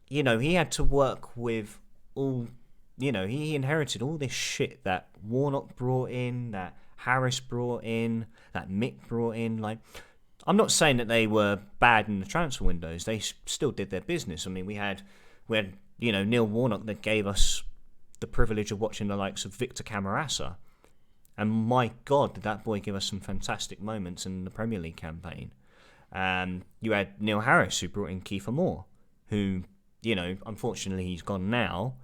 he had to work with all. He inherited all this shit that Warnock brought in, that Harris brought in, that Mick brought in. Like, I'm not saying that they were bad in the transfer windows. They still did their business. I mean, we had Neil Warnock that gave us the privilege of watching the likes of Victor Camarasa. And my God, did that boy give us some fantastic moments in the Premier League campaign. You had Neil Harris, who brought in Kiefer Moore, who, unfortunately he's gone now.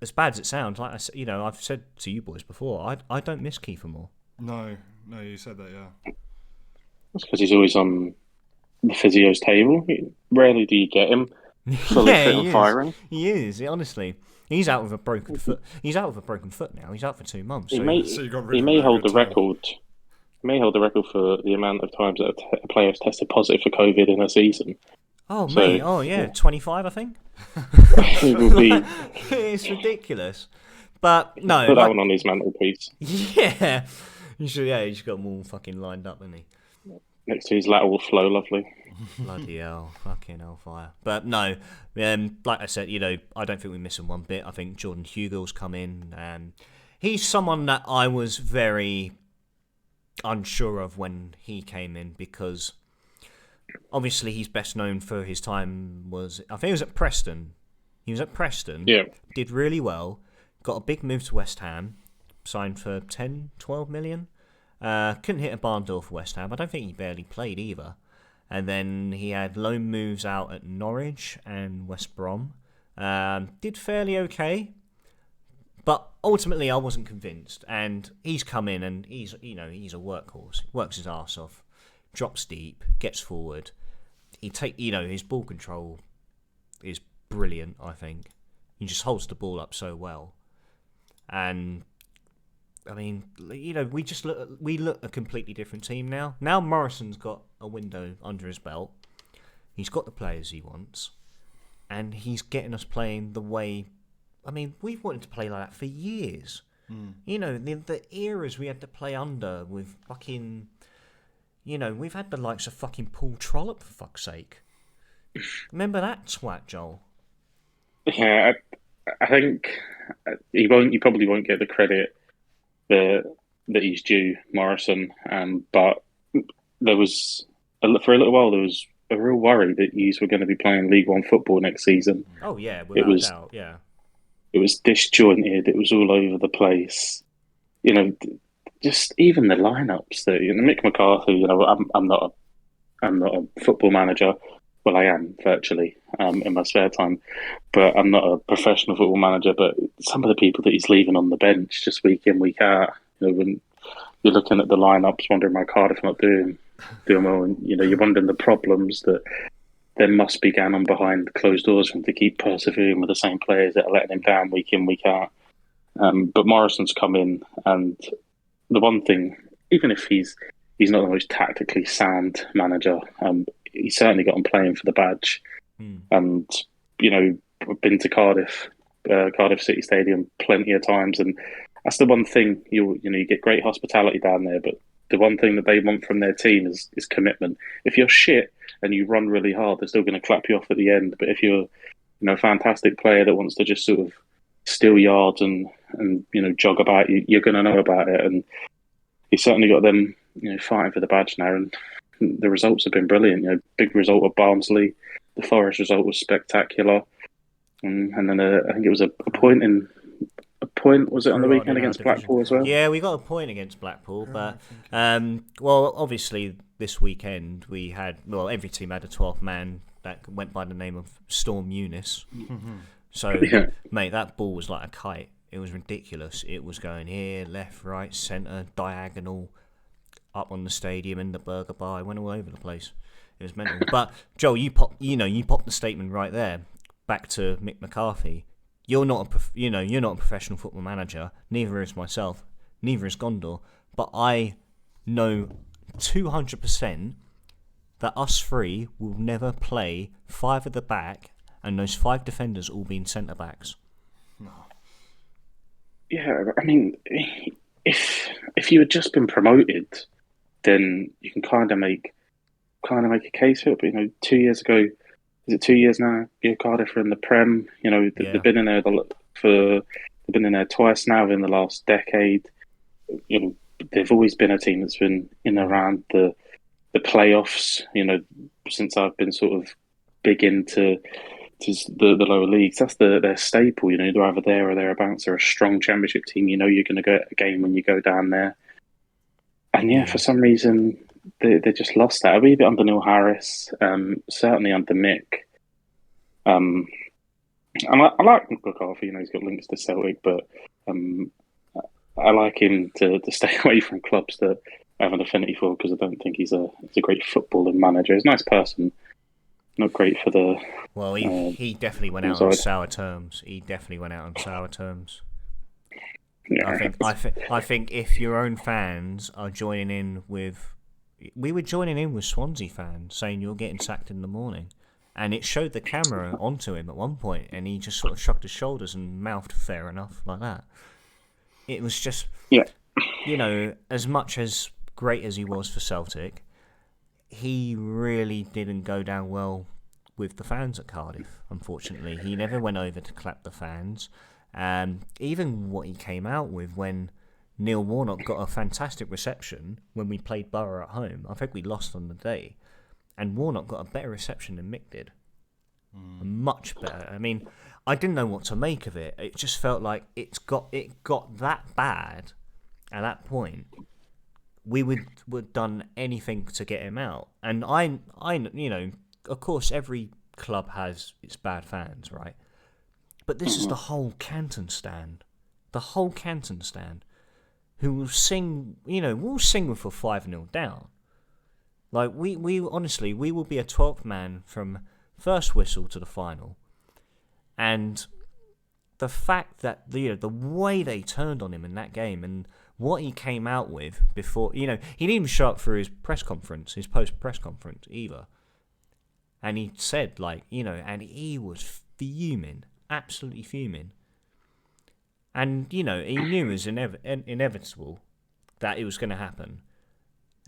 As bad as it sounds, like I've said to you boys before, I don't miss Kiefer Moore. No, you said that, yeah. That's because he's always on the physio's table. Rarely do you get him fully fit and firing. He is, honestly. He's out with a broken foot. He's out with a broken foot now. He's out for 2 months. He may hold the record. He may hold the record for the amount of times that a player has tested positive for COVID in a season. Oh, so, mate. Oh, yeah. 25, I think. It will be. It's ridiculous. But, no. Put that one on his mantelpiece. Yeah. He's got them all fucking lined up, hasn't he? Next to his lateral flow, lovely. Bloody hell. Fucking hellfire. But, no. Like I said, I don't think we miss him one bit. I think Jordan Hugel's come in. He's someone that I was very unsure of when he came in, because obviously he's best known for his time I think he was at Preston. Yeah. Did really well. Got a big move to West Ham. Signed for 10, 12 million. Couldn't hit a barn door for West Ham. I don't think he barely played either. And then he had loan moves out at Norwich and West Brom. Did fairly okay. But ultimately I wasn't convinced. And he's come in and he's a workhorse. Works his arse off. Drops deep, gets forward. His ball control is brilliant, I think. He just holds the ball up so well. And I mean, we look a completely different team now. Now Morrison's got a window under his belt. He's got the players he wants, and he's getting us playing the way. I mean, we've wanted to play like that for years. The eras we had to play under with fucking. We've had the likes of fucking Paul Trollope, for fuck's sake. Remember that twat, Joel? Yeah, I think he probably won't get the credit that he's due, Morrison. But there was for a little while there was a real worry that he's were going to be playing League One football next season. Oh yeah, without doubt, yeah. It was disjointed. It was all over the place. Just even the lineups that Mick McCarthy. I'm not a football manager. Well, I am virtually in my spare time, but I'm not a professional football manager. But some of the people that he's leaving on the bench just week in, week out, when you're looking at the lineups, wondering why Cardiff not doing well, and you're wondering the problems that there must be going on behind closed doors for him to keep persevering with the same players that are letting him down week in, week out. But Morrison's come in, and the one thing, even if he's not the most tactically sound manager, he certainly got him playing for the badge. And I've been to Cardiff City Stadium plenty of times, and that's the one thing you get great hospitality down there. But the one thing that they want from their team is commitment. If you're shit and you run really hard, they're still going to clap you off at the end. But if you're a fantastic player that wants to just sort of steal yards and jog about, you're going to know about it. And he's certainly got them fighting for the badge now, and the results have been brilliant. Big result at Barnsley, the Forest result was spectacular, and then I think it was a point was it on the Throughout weekend in our against division. Blackpool as well? Yeah, we got a point against Blackpool, but well, obviously this weekend we had every team had a 12th man that went by the name of Storm Eunice. So, Yeah. mate, that ball was like a kite. It was ridiculous. It was going here, left, right, centre, diagonal, up on the stadium, in the burger bar. It went all over the place. It was mental. But Joel, you popped the statement right there. Back to Mick McCarthy. You're not a professional football manager. Neither is myself. Neither is Gondor. But I know 200% that us three will never play 5 at the back, and those 5 defenders all being centre backs. No. Yeah, I mean, if you had just been promoted, then you can kind of make a case for it. But 2 years ago, is it 2 years now? Yeah, Cardiff are in the Prem. They've been in there they've been in there twice now in the last decade. They've always been a team that's been in and around the playoffs. Since I've been sort of big into the lower leagues, that's their staple. They're either there or thereabouts. They're a strong championship team. You're going to get a game when you go down there. And for some reason they just lost that. A wee bit under Neil Harris, certainly under Mick. And I like McCarthy. He's got links to Celtic, but I like him to stay away from clubs that I have an affinity for, because I don't think he's a great footballing manager. He's a nice person, not great for the. Well, he definitely went out on sour terms. Yeah. I think if your own fans are joining in with, we were joining in with Swansea fans saying you're getting sacked in the morning, and it showed the camera onto him at one point, and he just sort of shrugged his shoulders and mouthed "fair enough" like that. It was just, as much as great as he was for Celtic, he really didn't go down well with the fans at Cardiff. Unfortunately, he never went over to clap the fans. Even what he came out with when Neil Warnock got a fantastic reception when we played Borough at home. I think we lost on the day, and Warnock got a better reception than Mick did. Much better. I mean, I didn't know what to make of it. It just felt like it got that bad at that point. We would done anything to get him out, and I of course every club has its bad fans, right? But this is the whole Canton stand. Who will sing, we'll sing with a 5-0 down. Like, we honestly, we will be a 12th man from first whistle to the final. And the fact that, the way they turned on him in that game and what he came out with before, he didn't even show up for his press conference, his post-press conference either. And he said, and he was fuming. Absolutely fuming. And, he knew it was inevitable that it was going to happen.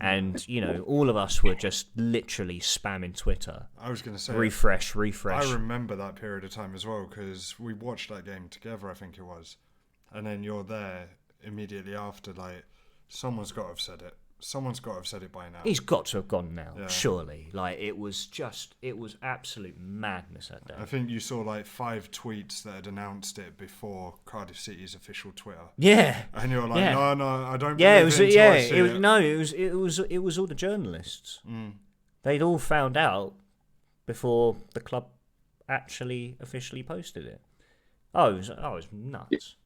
And, all of us were just literally spamming Twitter. I was going to say... Refresh. I remember that period of time as well, because we watched that game together, I think it was. And then you're there immediately after, someone's got to have said it. Someone's got to have said it by now. He's got to have gone now, surely. It was absolute madness that day. I think you saw 5 tweets that had announced it before Cardiff City's official Twitter. Yeah. And you're like, no, I don't believe it it was all the journalists. They'd all found out before the club actually officially posted it. Oh, it was nuts.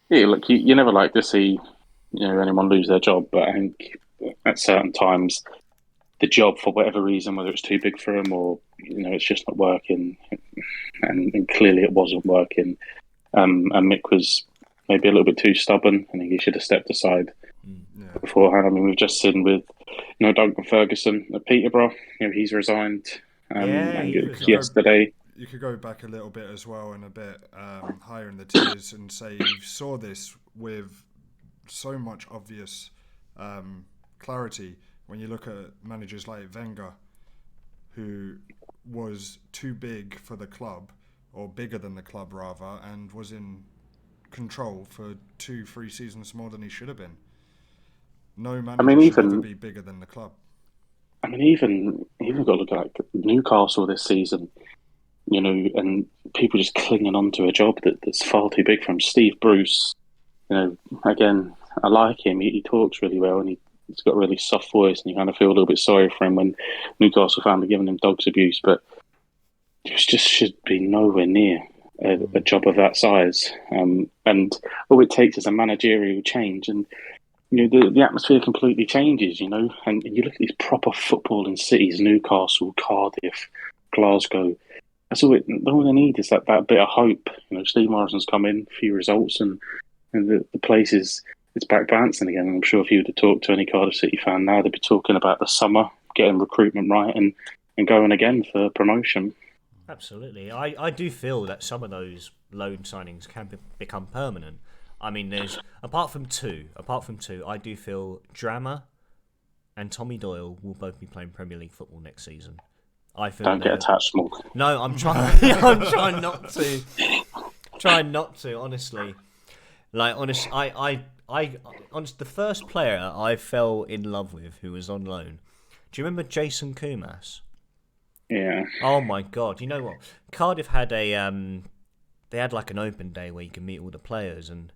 Yeah, look, you never like to see anyone lose their job, but I think at certain times the job, for whatever reason, whether it's too big for him or it's just not working, and clearly it wasn't working, and Mick was maybe a little bit too stubborn. I think he should have stepped aside beforehand. I mean, we've just seen with Duncan Ferguson at Peterborough, he's resigned, yesterday. You could go back a little bit as well, and a bit higher in the tiers, and say you saw this with so much obvious clarity when you look at managers like Wenger, who was too big for the club, or bigger than the club rather, and was in control for 2-3 seasons more than he should have been. No manager should ever be bigger than the club. I mean, even got to look at like Newcastle this season, and people just clinging on to a job that's far too big for him. Steve Bruce, again, I like him. He talks really well, and he's got a really soft voice, and you kind of feel a little bit sorry for him when Newcastle found giving him dogs abuse, but it just should be nowhere near a job of that size. And all it takes is a managerial change, and the atmosphere completely changes. And you look at these proper footballing cities: Newcastle, Cardiff, Glasgow. That's all they need is that bit of hope. Steve Morrison's come in, a few results, and the place is back bouncing again. And I'm sure if you were to talk to any Cardiff City fan now, they'd be talking about the summer, getting recruitment right, and going again for promotion. Absolutely. I do feel that some of those loan signings can become permanent. I mean, there's apart from two, I do feel Drama and Tommy Doyle will both be playing Premier League football next season. I feel Don't get attached, Morgan. No, I'm trying. I'm trying not to. Trying not to. Honestly, the first player I fell in love with who was on loan. Do you remember Jason Kumas? Yeah. Oh my God! You know what? Cardiff had they had like an open day where you can meet all the players, and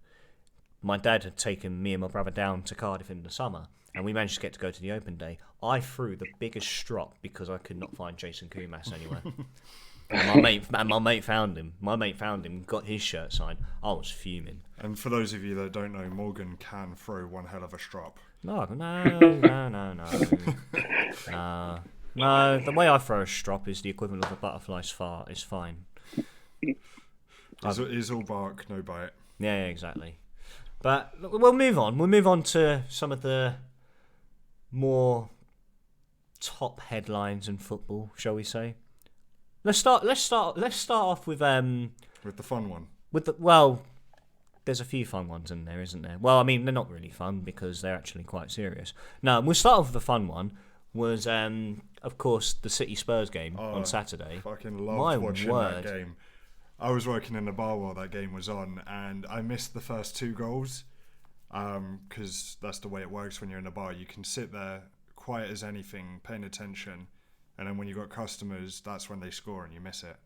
my dad had taken me and my brother down to Cardiff in the summer, and we managed to go to the open day. I threw the biggest strop because I could not find Jason Kumas anywhere. And my mate found him. My mate found him, got his shirt signed. I was fuming. And for those of you that don't know, Morgan can throw one hell of a strop. No. No, the way I throw a strop is the equivalent of a butterfly's fart. It's fine. It's all bark, no bite. Yeah, exactly. But we'll move on. We'll move on to some of the more top headlines in football, shall we say? Let's start off with the fun one. There's a few fun ones in there, isn't there? Well, I mean, they're not really fun because they're actually quite serious. No, we'll start off with the fun one. Was of course the City Spurs game on Saturday. Fucking loved watching that game. I was working in the bar while that game was on, and I missed the first two goals because that's the way it works when you're in a bar. You can sit there quiet as anything, paying attention, and then when you got customers, that's when they score and you miss it.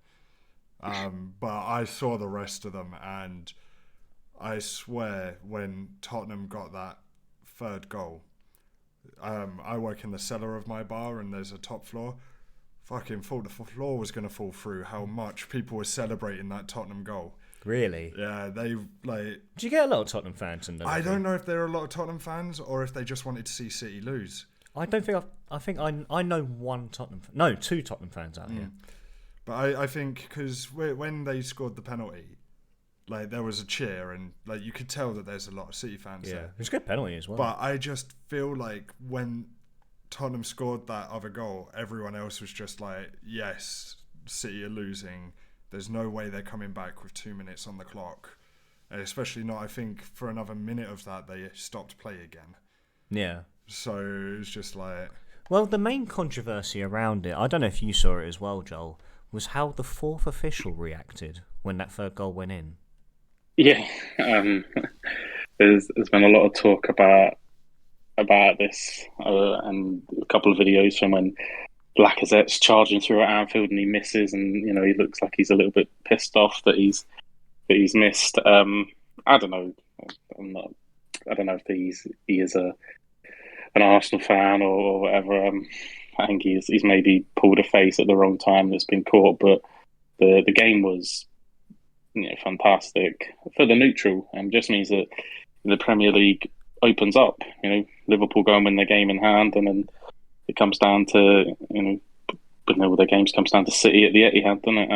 But I saw the rest of them, and I swear when Tottenham got that third goal, I work in the cellar of my bar, and there's a top floor. Fucking the floor was going to fall through how much people were celebrating that Tottenham goal. Really? Yeah, they Do you get a lot of Tottenham fans in there? I don't know if there are a lot of Tottenham fans or if they just wanted to see City lose. I don't think I think I know one Tottenham. No, two Tottenham fans out here. But I think because when they scored the penalty, there was a cheer, and you could tell that there's a lot of City fans there. It was a good penalty as well. But I just feel like when Tottenham scored that other goal, everyone else was just like, yes, City are losing. There's no way they're coming back with 2 minutes on the clock. Especially not, I think, for another minute of that, they stopped play again. Yeah. So it was just like... Well, the main controversy around it, I don't know if you saw it as well, Joel, was how the fourth official reacted when that third goal went in. Yeah. There's been a lot of talk about this and a couple of videos from when Lacazette's charging through at Anfield and he misses, and he looks like he's a little bit pissed off that he's missed. I don't know. I don't know if he is an Arsenal fan or whatever. I think he's maybe pulled a face at the wrong time that's been caught, but the game was fantastic for the neutral, and just means that the Premier League opens up. Liverpool go and win the game in hand, and then it comes down to all the games comes down to City at the Etihad, doesn't it?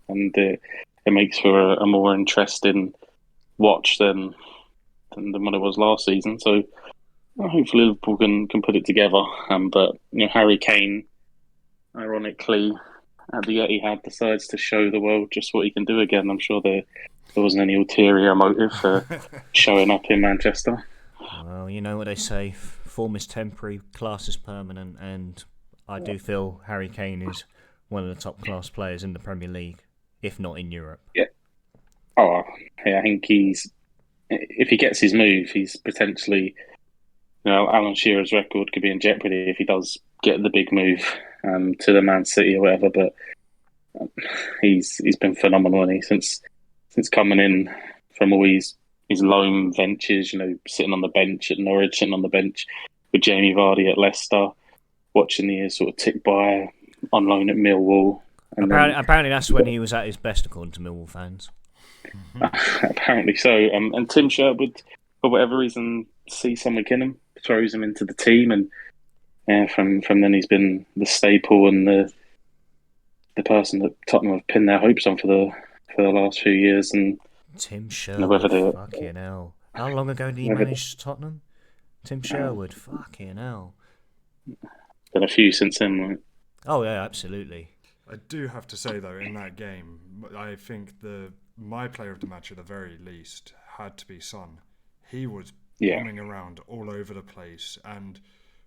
And it makes for a more interesting watch than what it was last season. So hopefully Liverpool can put it together. But Harry Kane, ironically, at the Etihad decides to show the world just what he can do again. I'm sure there wasn't any ulterior motive for showing up in Manchester. Well, you know what they say, form is temporary, class is permanent, and I do feel Harry Kane is one of the top class players in the Premier League, if not in Europe. Yeah. Oh, yeah, I think if he gets his move, he's potentially Alan Shearer's record could be in jeopardy if he does get the big move to the Man City or whatever. But he's been phenomenal, hasn't he, since coming in from all his loan ventures. Sitting on the bench at Norwich, sitting on the bench with Jamie Vardy at Leicester, watching the years sort of tick by on loan at Millwall. And apparently that's when he was at his best, according to Millwall fans. Apparently so. And Tim Sherwood, for whatever reason, sees something in him, throws him into the team, and from then he's been the staple and the person that Tottenham have pinned their hopes on for the last few years. And Tim Sherwood, fucking hell! How long ago did he manage Tottenham? Tim Sherwood, fucking hell! Been a few since then, right? Oh yeah, absolutely. I do have to say though, in that game, I think my player of the match at the very least had to be Son. He was bombing around all over the place, and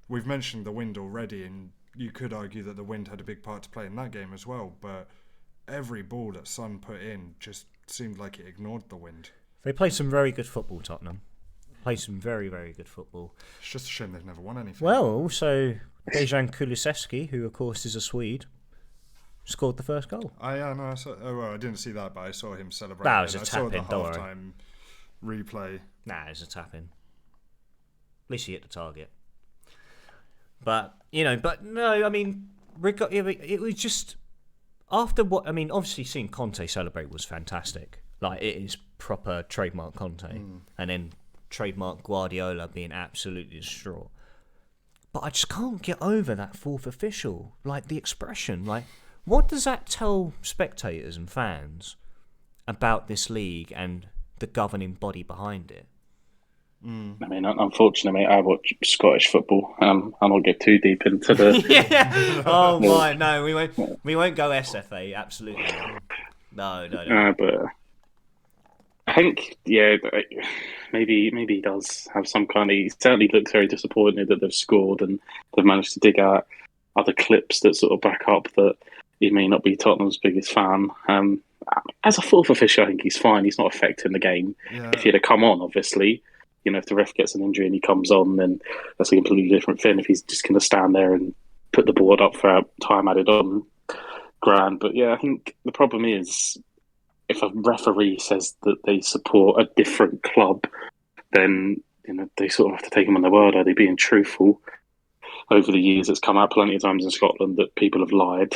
we've mentioned the wind already, and you could argue that the wind had a big part to play in that game as well, but every ball that Son put in just seemed like it ignored the wind. They played some very good football, Tottenham. Played some very, very good football. It's just a shame they've never won anything. Well, also, Dejan Kulusevski, who of course is a Swede, scored the first goal. I didn't see that, but I saw him celebrate. That was a I saw the tap-in, don't worry. half-time replay. Nah, it was a tap-in. At least he hit the target. But no, I mean, it was just after what I mean. Obviously, seeing Conte celebrate was fantastic. Like, it is proper trademark Conte, and then trademark Guardiola being absolutely distraught. But I just can't get over that fourth official. Like, the expression. Like, what does that tell spectators and fans about this league and the governing body behind it? I mean, unfortunately, mate, I watch Scottish football. I'll not get too deep into the. Yeah. Oh my, no, we won't go SFA. Absolutely, no. But I think, maybe he does have some kind of. He certainly looks very disappointed that they've scored, and they've managed to dig out other clips that sort of back up that he may not be Tottenham's biggest fan. As a fourth official, I think he's fine. He's not affecting the game. Yeah. If he'd have come on, obviously. If the ref gets an injury and he comes on, then that's a completely different thing. If he's just going to stand there and put the board up for time added on, grand. But yeah, I think the problem is if a referee says that they support a different club, then they sort of have to take them on their word. Are they being truthful? Over the years, it's come out plenty of times in Scotland that people have lied.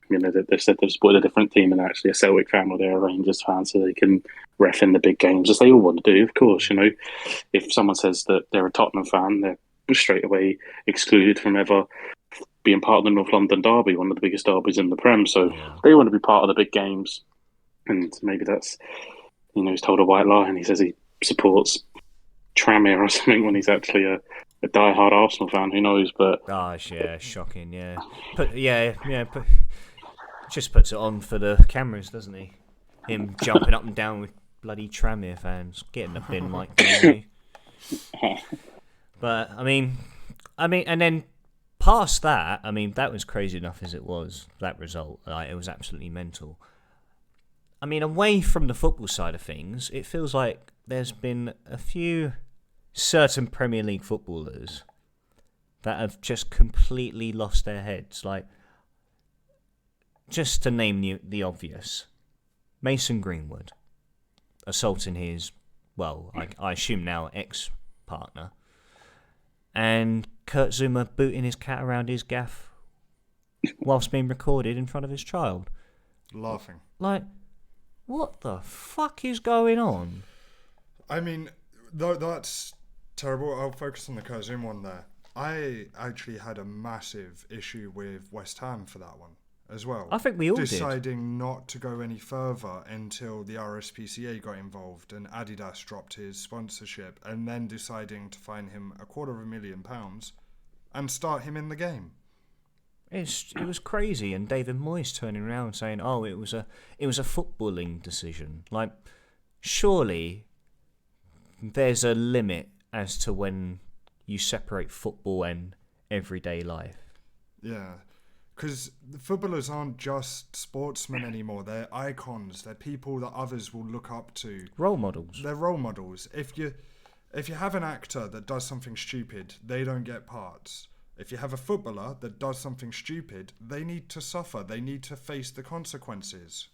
They've said they've supported a different team and actually a Celtic fan or they're a Rangers fan, so they can ref in the big games, as they all want to do, of course. If someone says that they're a Tottenham fan, they're straight away excluded from ever being part of the North London derby, one of the biggest derbies in the Prem. So they want to be part of the big games, and maybe that's he's told a white lie and he says he supports Tranmere or something when he's actually a die-hard Arsenal fan. Who knows? But shocking. Yeah, but just puts it on for the cameras, doesn't he? Him jumping up and down with bloody Tranmere fans, getting the bin, Mike. But I mean, and then past that, I mean, that was crazy enough as it was. That result, it was absolutely mental. I mean, away from the football side of things, it feels like there's been a few certain Premier League footballers that have just completely lost their heads. Like, just to name the obvious, Mason Greenwood assaulting his, I assume now ex-partner, and Kurt Zuma booting his cat around his gaff whilst being recorded in front of his child. Laughing. Like, what the fuck is going on? I mean, that's terrible. I'll focus on the Kurt Zuma one there. I actually had a massive issue with West Ham for that one as well. I think we all deciding not to go any further until the RSPCA got involved and Adidas dropped his sponsorship, and then deciding to fine him £250,000 and start him in the game. It was crazy, and David Moyes turning around saying, "Oh, it was a footballing decision." Like, surely there's a limit as to when you separate football and everyday life. Yeah, because the footballers aren't just sportsmen anymore. They're icons. They're people that others will look up to. Role models. They're role models. if you have an actor that does something stupid, they don't get parts. If you have a footballer that does something stupid, they need to suffer. They need to face the consequences.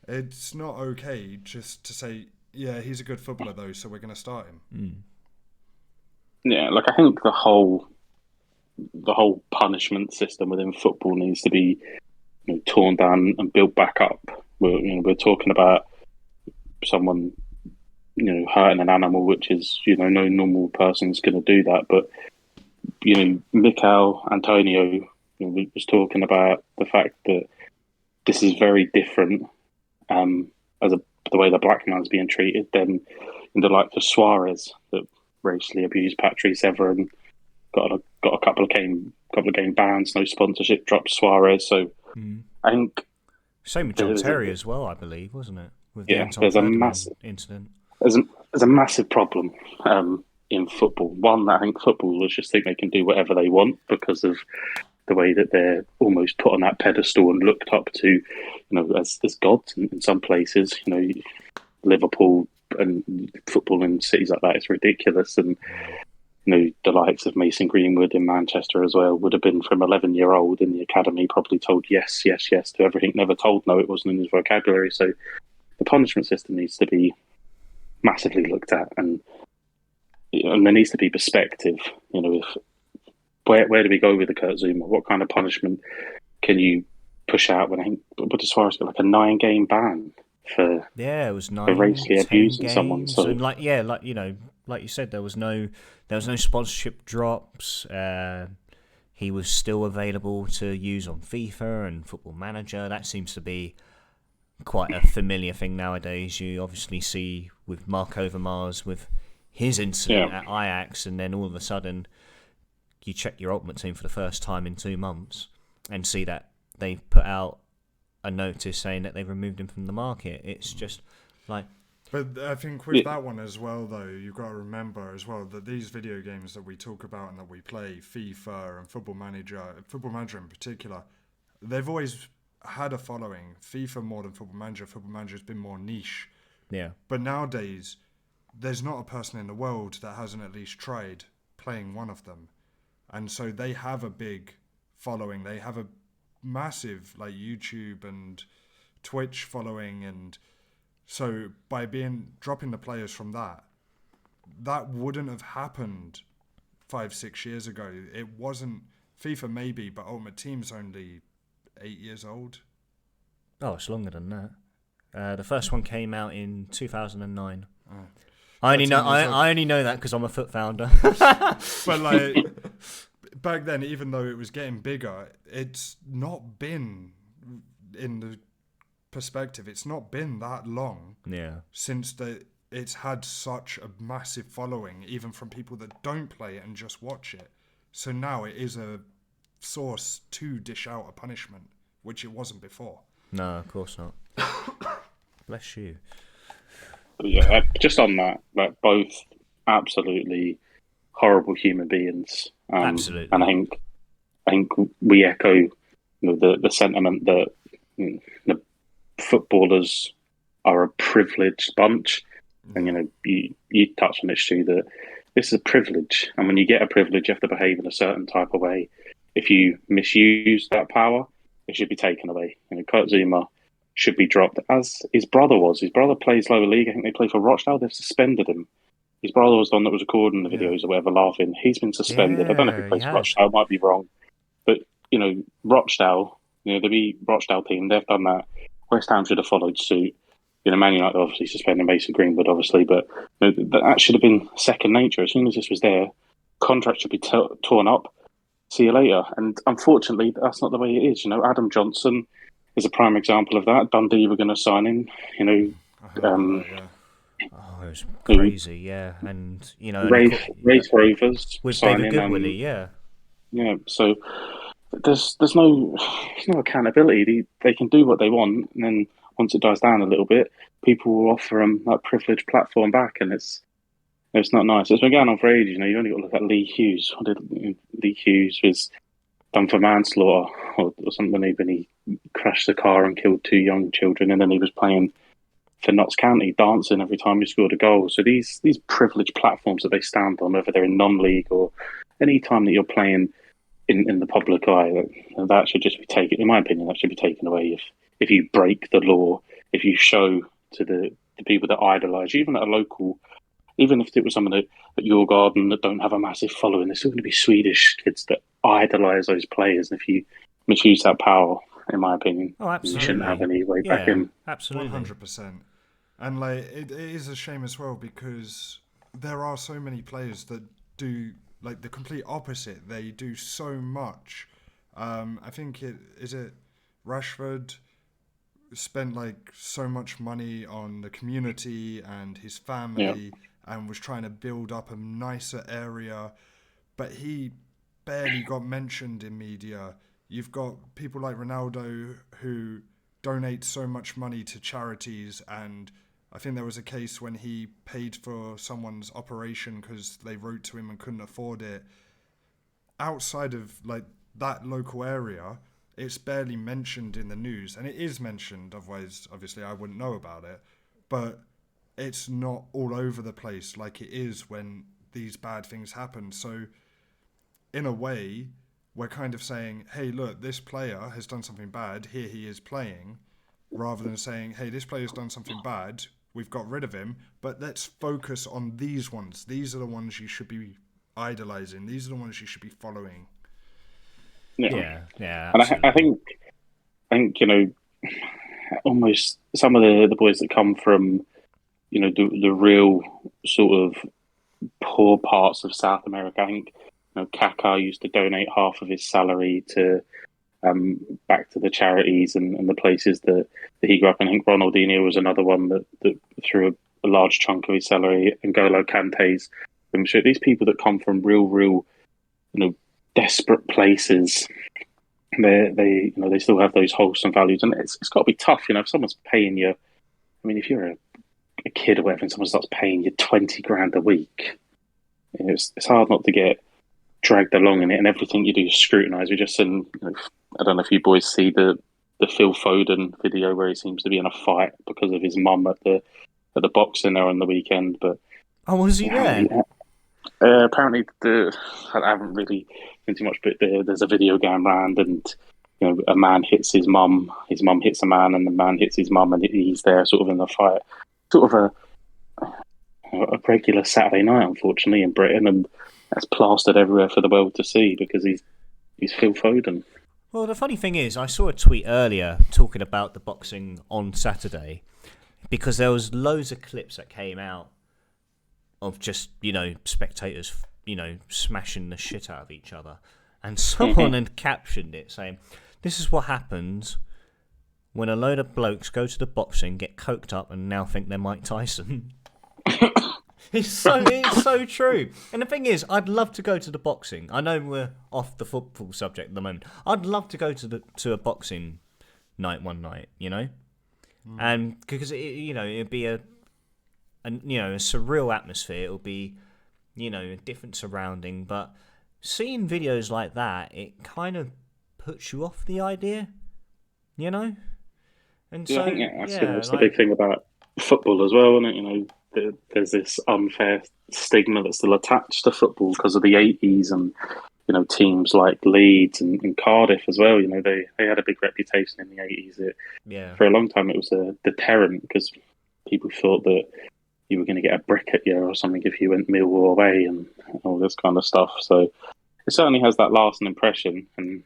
It's not okay just to say, yeah, he's a good footballer though, so we're going to start him. Yeah, like I think the whole punishment system within football needs to be torn down and built back up. We're talking about someone hurting an animal, which is no normal person's going to do that. But Mikel Antonio was talking about the fact that this is very different the way the black man's being treated than in the likes of Suarez that racially abused Patrice Evra, got a couple of game bans, no sponsorship, dropped Suarez. So I think same with John Terry as well, I believe, wasn't it? With there's a massive incident. There's a massive problem in football. One, I think footballers just think they can do whatever they want because of the way that they're almost put on that pedestal and looked up to, as gods in some places. Liverpool and football in cities like that is ridiculous. And the likes of Mason Greenwood in Manchester as well would have been from 11-year-old in the academy, probably told yes, yes, yes to everything, never told no. It wasn't in his vocabulary. So the punishment system needs to be massively looked at, and there needs to be perspective. If where do we go with the Kurt Zouma? What kind of punishment can you push out? When I think, but as far as like a 9-game ban for it was 9 for racially abusing games, someone. So and like you said, there was no sponsorship drops. He was still available to use on FIFA and Football Manager. That seems to be quite a familiar thing nowadays. You obviously see with Mark Overmars with his incident at Ajax, and then all of a sudden you check your Ultimate Team for the first time in 2 months and see that they put out a notice saying that they've removed him from the market. It's just like... But I think with that one as well, though, you've got to remember as well that these video games that we talk about and that we play, FIFA and Football Manager in particular, they've always had a following. FIFA more than Football Manager. Football Manager has been more niche. Yeah. But nowadays, there's not a person in the world that hasn't at least tried playing one of them. And so they have a big following. They have a massive YouTube and Twitch following, and so by dropping the players from that wouldn't have happened 5-6 years ago. It wasn't FIFA maybe, but Ultimate Team's only 8 years old. Oh, it's longer than that. The first one came out in 2009. Oh. I only know that because I'm a foot founder. But back then, even though it was getting bigger, it's not been, in the perspective, it's not been that long since it's had such a massive following, even from people that don't play it and just watch it. So now it is a source to dish out a punishment, which it wasn't before. No, of course not. Bless you. Yeah, just on that, both absolutely horrible human beings. Absolutely. And I think we echo the sentiment that the footballers are a privileged bunch. And you touched on it, Stu, that this is a privilege, and when you get a privilege, you have to behave in a certain type of way. If you misuse that power, it should be taken away. Kurt Zouma should be dropped, as his brother was. His brother plays lower league. I think they play for Rochdale. They've suspended him. His brother was the one that was recording the videos or whatever, laughing. He's been suspended. I don't know if he plays for Rochdale. I might be wrong. But, Rochdale, the Rochdale team, they've done that. West Ham should have followed suit. Man United obviously suspended Mason Greenwood, obviously, but that should have been second nature. As soon as this was there, contract should be torn up. See you later. And unfortunately, that's not the way it is. Adam Johnson is a prime example of that. Dundee were going to sign him. It was crazy, yeah. And Race Rovers with signing David Goodwillie, yeah. So there's no accountability. They can do what they want, and then once it dies down a little bit, people will offer them that privileged platform back, and it's not nice. It's been going on for ages. You only got to look at Lee Hughes. Lee Hughes was done for manslaughter or something when he crashed the car and killed 2 young children, and then he was playing for Notts County dancing every time he scored a goal. So these privileged platforms that they stand on, whether they're in non-league or any time that you're playing in the public eye, that should just be taken. In my opinion, that should be taken away if you break the law, if you show to the people that idolise you, even at a local. Even if it was someone at your garden that don't have a massive following, there's still going to be Swedish kids that idolise those players. And if you misuse that power, in my opinion, you shouldn't have any way back in. Absolutely. 100%. And like it is a shame as well because there are so many players that do like the complete opposite. They do so much. I think it Rashford spent like so much money on the community and his family and was trying to build up a nicer area, but he barely got mentioned in media. You've got people like Ronaldo who donate so much money to charities, and I think there was a case when he paid for someone's operation because they wrote to him and couldn't afford it. Outside of like that local area, it's barely mentioned in the news, and it is mentioned, otherwise obviously I wouldn't know about it, but it's not all over the place like it is when these bad things happen. So in a way, we're kind of saying, hey, look, this player has done something bad, here he is playing, rather than saying, hey, this player's done something bad, we've got rid of him, but let's focus on these ones. These are the ones you should be idolising. These are the ones you should be following. Yeah, and absolutely. I think almost some of the boys that come from the real sort of poor parts of South America. I think Kaká used to donate half of his salary to back to the charities and the places that he grew up in. I think Ronaldinho was another one that threw a large chunk of his salary. And N'Golo Kante's. I'm sure these people that come from real desperate places, they still have those wholesome values, and it's got to be tough. If someone's paying you, I mean, if you're a kid or whatever, and someone starts paying you 20 grand a week, it's hard not to get dragged along in it, and everything you do is scrutinised. We just seen, I don't know if you boys see the Phil Foden video where he seems to be in a fight because of his mum at the boxing there on the weekend. But was he there? Apparently, I haven't really been too much, but there's a video going around, and a man hits his mum hits a man, and the man hits his mum, and he's there sort of in the fight. Sort of a regular Saturday night, unfortunately, in Britain, and that's plastered everywhere for the world to see because he's Phil Foden. Well, the funny thing is, I saw a tweet earlier talking about the boxing on Saturday because there was loads of clips that came out of just, spectators, smashing the shit out of each other. And someone had captioned it saying, this is what happens when a load of blokes go to the boxing, get coked up, and now think they're Mike Tyson. It's so true. And the thing is, I'd love to go to the boxing. I know we're off the football subject at the moment. I'd love to go to a boxing night one night, and because it'd be a surreal atmosphere. It'll be, a different surrounding. But seeing videos like that, it kind of puts you off the idea, And so, I think that's the big thing about football as well, isn't it? There's this unfair stigma that's still attached to football because of the 80s and, teams like Leeds and Cardiff as well. They had a big reputation in the 80s. For a long time, it was a deterrent because people thought that you were going to get a brick at you or something if you went Millwall away and all this kind of stuff. So it certainly has that lasting impression. And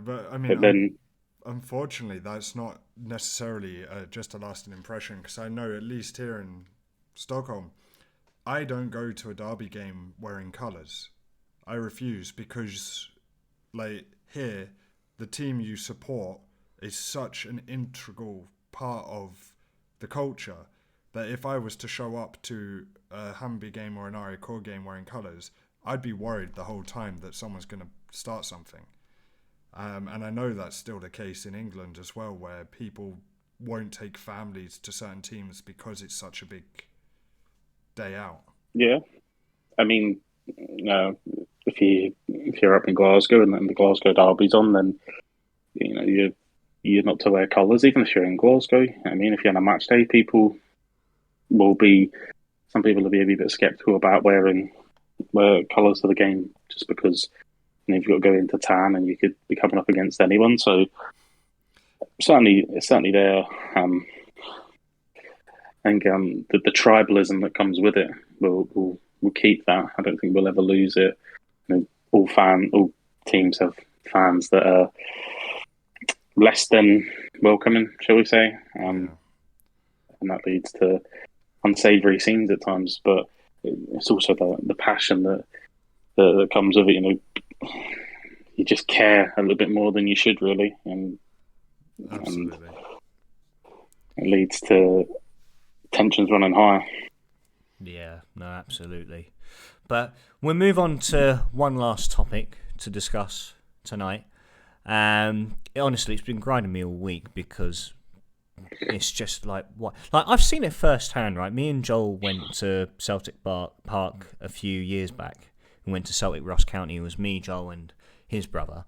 but I mean, unfortunately, that's not necessarily just a lasting impression because I know at least here in Stockholm, I don't go to a derby game wearing colours. I refuse because, like, here, the team you support is such an integral part of the culture that if I was to show up to a Hammarby game or an AIK game wearing colours, I'd be worried the whole time that someone's going to start something. And I know that's still the case in England as well, where people won't take families to certain teams because it's such a big day out. Yeah, I mean, if you're up in Glasgow and the Glasgow derby's on, then you're you're not to wear colours, even if you're in Glasgow. I mean, if you're on a match day, some people will be a wee bit sceptical about wearing colours to the game, just because you've got to go into town and you could be coming up against anyone. So it's certainly there. I think the tribalism that comes with it will keep that. I don't think we'll ever lose it. All teams have fans that are less than welcoming, shall we say, and that leads to unsavoury scenes at times. But it's also the passion that comes with it. You just care a little bit more than you should, really, and Absolutely. it leads to tensions running high. Yeah, no, absolutely. But we'll move on to one last topic to discuss tonight. Honestly, it's been grinding me all week because it's just like what. Like I've seen it firsthand, right? Me and Joel went to Celtic Park a few years back. We went to Celtic Ross County. It was me, Joel, and his brother.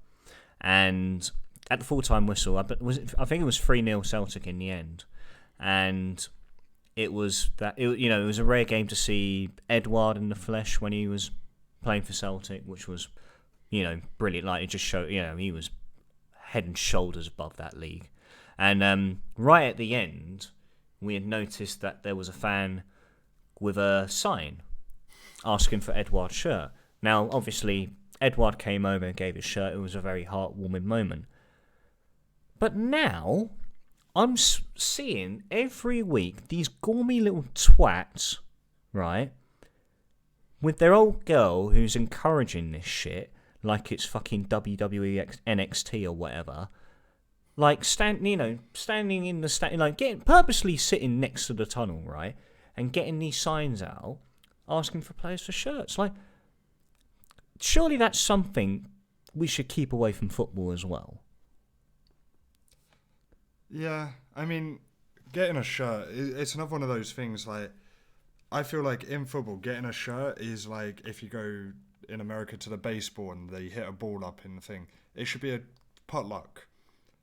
And at the full-time whistle, I think it was 3-0 Celtic in the end. And it was it was a rare game to see Edouard in the flesh when he was playing for Celtic, which was, brilliant. Like, it just showed, he was head and shoulders above that league. And right at the end, we had noticed that there was a fan with a sign asking for Edouard's shirt. Now, obviously, Edouard came over and gave his shirt. It was a very heartwarming moment. But now, I'm seeing every week these gormy little twats, right, with their old girl who's encouraging this shit like it's fucking WWE NXT or whatever, like standing in the stand, like purposely sitting next to the tunnel, right, and getting these signs out, asking for players for shirts. Like, surely that's something we should keep away from football as well. Yeah, I mean, getting a shirt, it's another one of those things, like, I feel like in football, getting a shirt is like if you go in America to the baseball and they hit a ball up in the thing. It should be a potluck.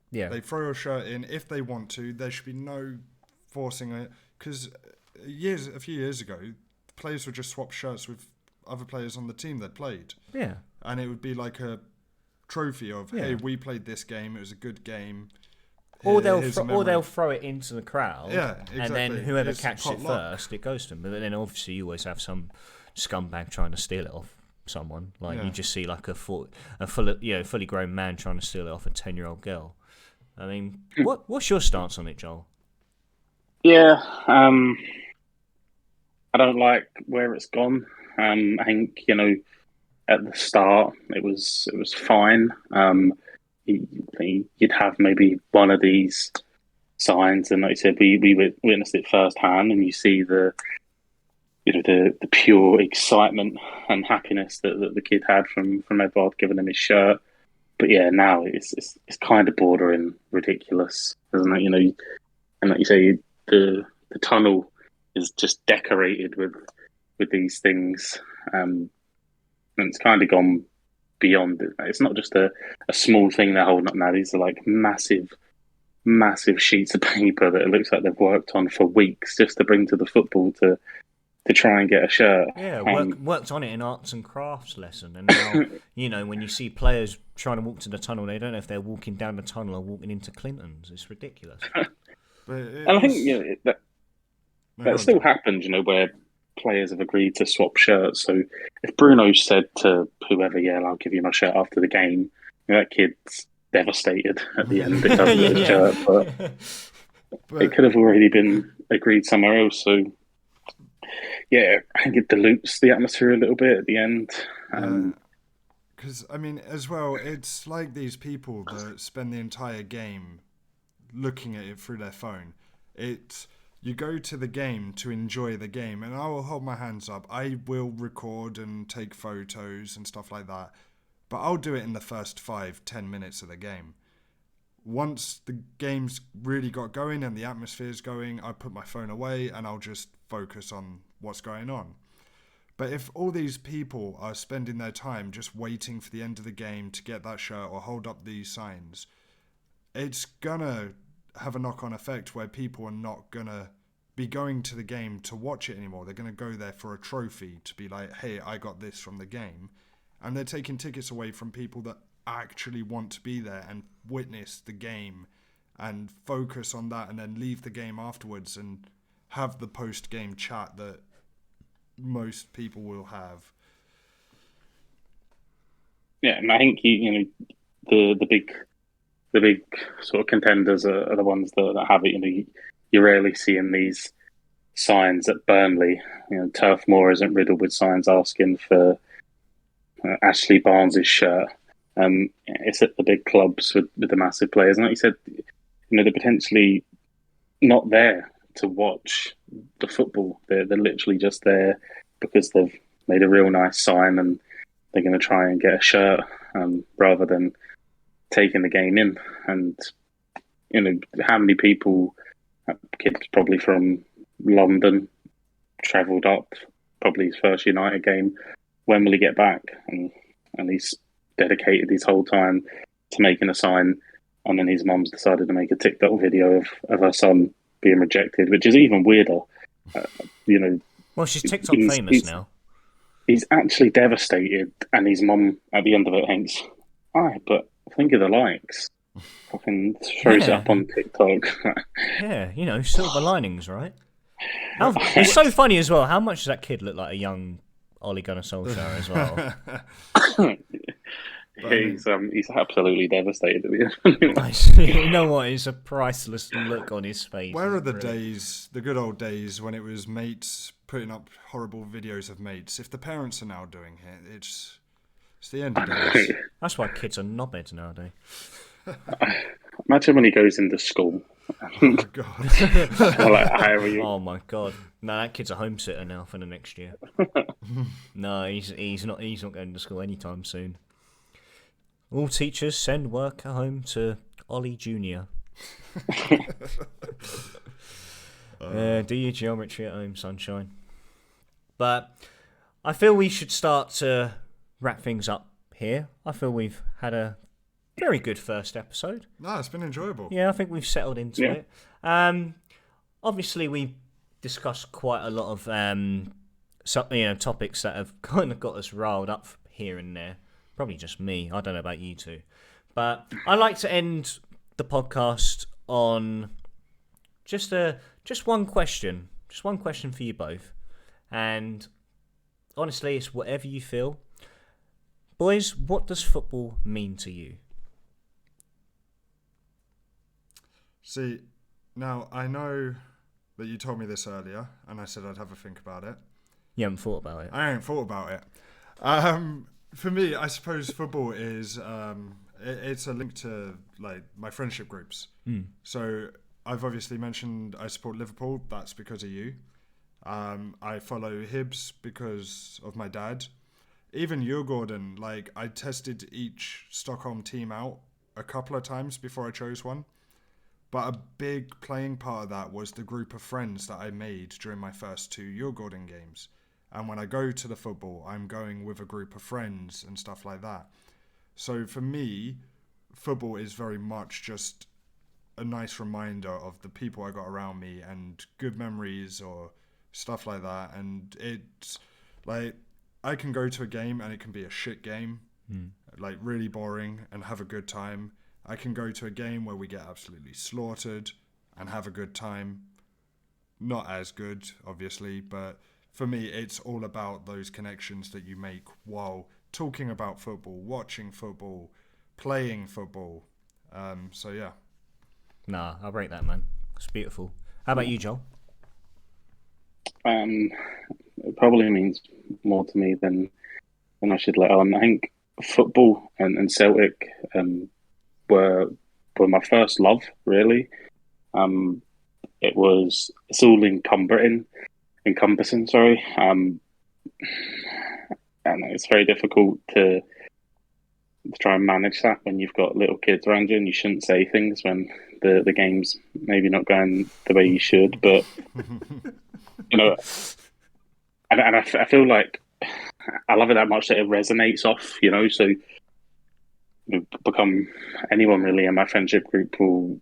Yeah. They throw a shirt in if they want to. There should be no forcing it. Because a few years ago, players would just swap shirts with other players on the team that played. Yeah. And it would be like a trophy of, hey, we played this game. It was a good game. Or they'll throw it into the crowd. Yeah, exactly. And then whoever It's catches it potluck. first, it goes to them. But then obviously you always have some scumbag trying to steal it off someone. Like you just see like a fully grown man trying to steal it off a 10-year-old girl. I mean, what's your stance on it, Joel? Yeah, I don't like where it's gone. I think at the start it was fine. You'd have maybe one of these signs, and like you said, we witnessed it firsthand, and you see the pure excitement and happiness that the kid had from Edward giving him his shirt. But yeah, now it's kind of bordering ridiculous, isn't it? And like you say, the tunnel is just decorated with these things, and it's kind of gone beyond it. It's not just a small thing they're holding up now. These are like massive sheets of paper that it looks like they've worked on for weeks just to bring to the football to try and get a shirt. Yeah, worked on it in arts and crafts lesson, and now when you see players trying to walk to the tunnel, they don't know if they're walking down the tunnel or walking into Clinton's. It's ridiculous. And I think that still happens, where players have agreed to swap shirts. So if Bruno said to whoever, "Yeah, I'll give you my shirt after the game," that kid's devastated at the end because of his shirt. But it could have already been agreed somewhere else. So yeah, I think it dilutes the atmosphere a little bit at the end. Because, I mean, as well, it's like these people that spend the entire game looking at it through their phone. You go to the game to enjoy the game, and I will hold my hands up. I will record and take photos and stuff like that, but I'll do it in the first 5-10 minutes of the game. Once the game's really got going and the atmosphere's going, I put my phone away and I'll just focus on what's going on. But if all these people are spending their time just waiting for the end of the game to get that shirt or hold up these signs, it's gonna have a knock-on effect where people are not gonna be going to the game to watch it anymore. They're gonna go there for a trophy, to be like, hey, I got this from the game. And they're taking tickets away from people that actually want to be there and witness the game and focus on that, and then leave the game afterwards and have the post-game chat that most people will have. Yeah, and I think the big sort of contenders are the ones that have it. You're rarely seeing these signs at Burnley. Turf Moor isn't riddled with signs asking for Ashley Barnes' shirt. It's at the big clubs with the massive players, and like you said, they're potentially not there to watch the football. They're literally just there because they've made a real nice sign and they're going to try and get a shirt, rather than taking the game in. And how many people, kids probably from London, travelled up, probably his first United game. When will he get back? And he's dedicated his whole time to making a sign, and then his mum's decided to make a TikTok video of her son being rejected, which is even weirder. Well, she's TikTok famous now. He's actually devastated, and his mum at the end of it thinks, but think of the likes. Fucking throws it up on TikTok. Yeah, silver linings, right? It's so funny as well. How much does that kid look like a young Ole Gunnar Solskjaer as well? He's absolutely devastated at the end. You know what? It's a priceless look on his face. Where are the days, the good old days, when it was mates putting up horrible videos of mates? If the parents are now doing it, it's the end of days. That's why kids are knobheads nowadays. Imagine when he goes into school. Oh god. Oh my god. No, that kid's a homesitter now for the next year. No, he's not going to school anytime soon. All teachers send work at home to Ollie Jr. Do your geometry at home, sunshine. But I feel we should start to wrap things up here. I feel we've had a very good first episode. No, it's been enjoyable. Yeah, I think we've settled into it. Obviously, we've discussed quite a lot of topics that have kind of got us riled up here and there. Probably just me. I don't know about you two. But I like to end the podcast on just one question. Just one question for you both. And honestly, it's whatever you feel. Boys, what does football mean to you? See, now I know that you told me this earlier, and I said I'd have a think about it. You haven't thought about it? I ain't thought about it. For me, I suppose football is it's a link to like my friendship groups. So I've obviously mentioned I support Liverpool. That's because of you. I follow Hibs because of my dad. Even Djurgården, like I tested each Stockholm team out a couple of times before I chose one. But a big playing part of that was the group of friends that I made during my first 2 Djurgården games. And when I go to the football, I'm going with a group of friends and stuff like that. So for me, football is very much just a nice reminder of the people I got around me and good memories or stuff like that. And it's like, I can go to a game and it can be a shit game, like really boring, and have a good time. I can go to a game where we get absolutely slaughtered and have a good time. Not as good, obviously, but for me, it's all about those connections that you make while talking about football, watching football, playing football. So, yeah. Nah, I'll break that, man. It's beautiful. How about you, Joel? It probably means more to me than I should let on. I think football and Celtic were my first love, really. It's all encompassing. Sorry. And it's very difficult to try and manage that when you've got little kids around you, and you shouldn't say things when the game's maybe not going the way you should. But and I feel like I love it that much that it resonates off. So become anyone really in my friendship group will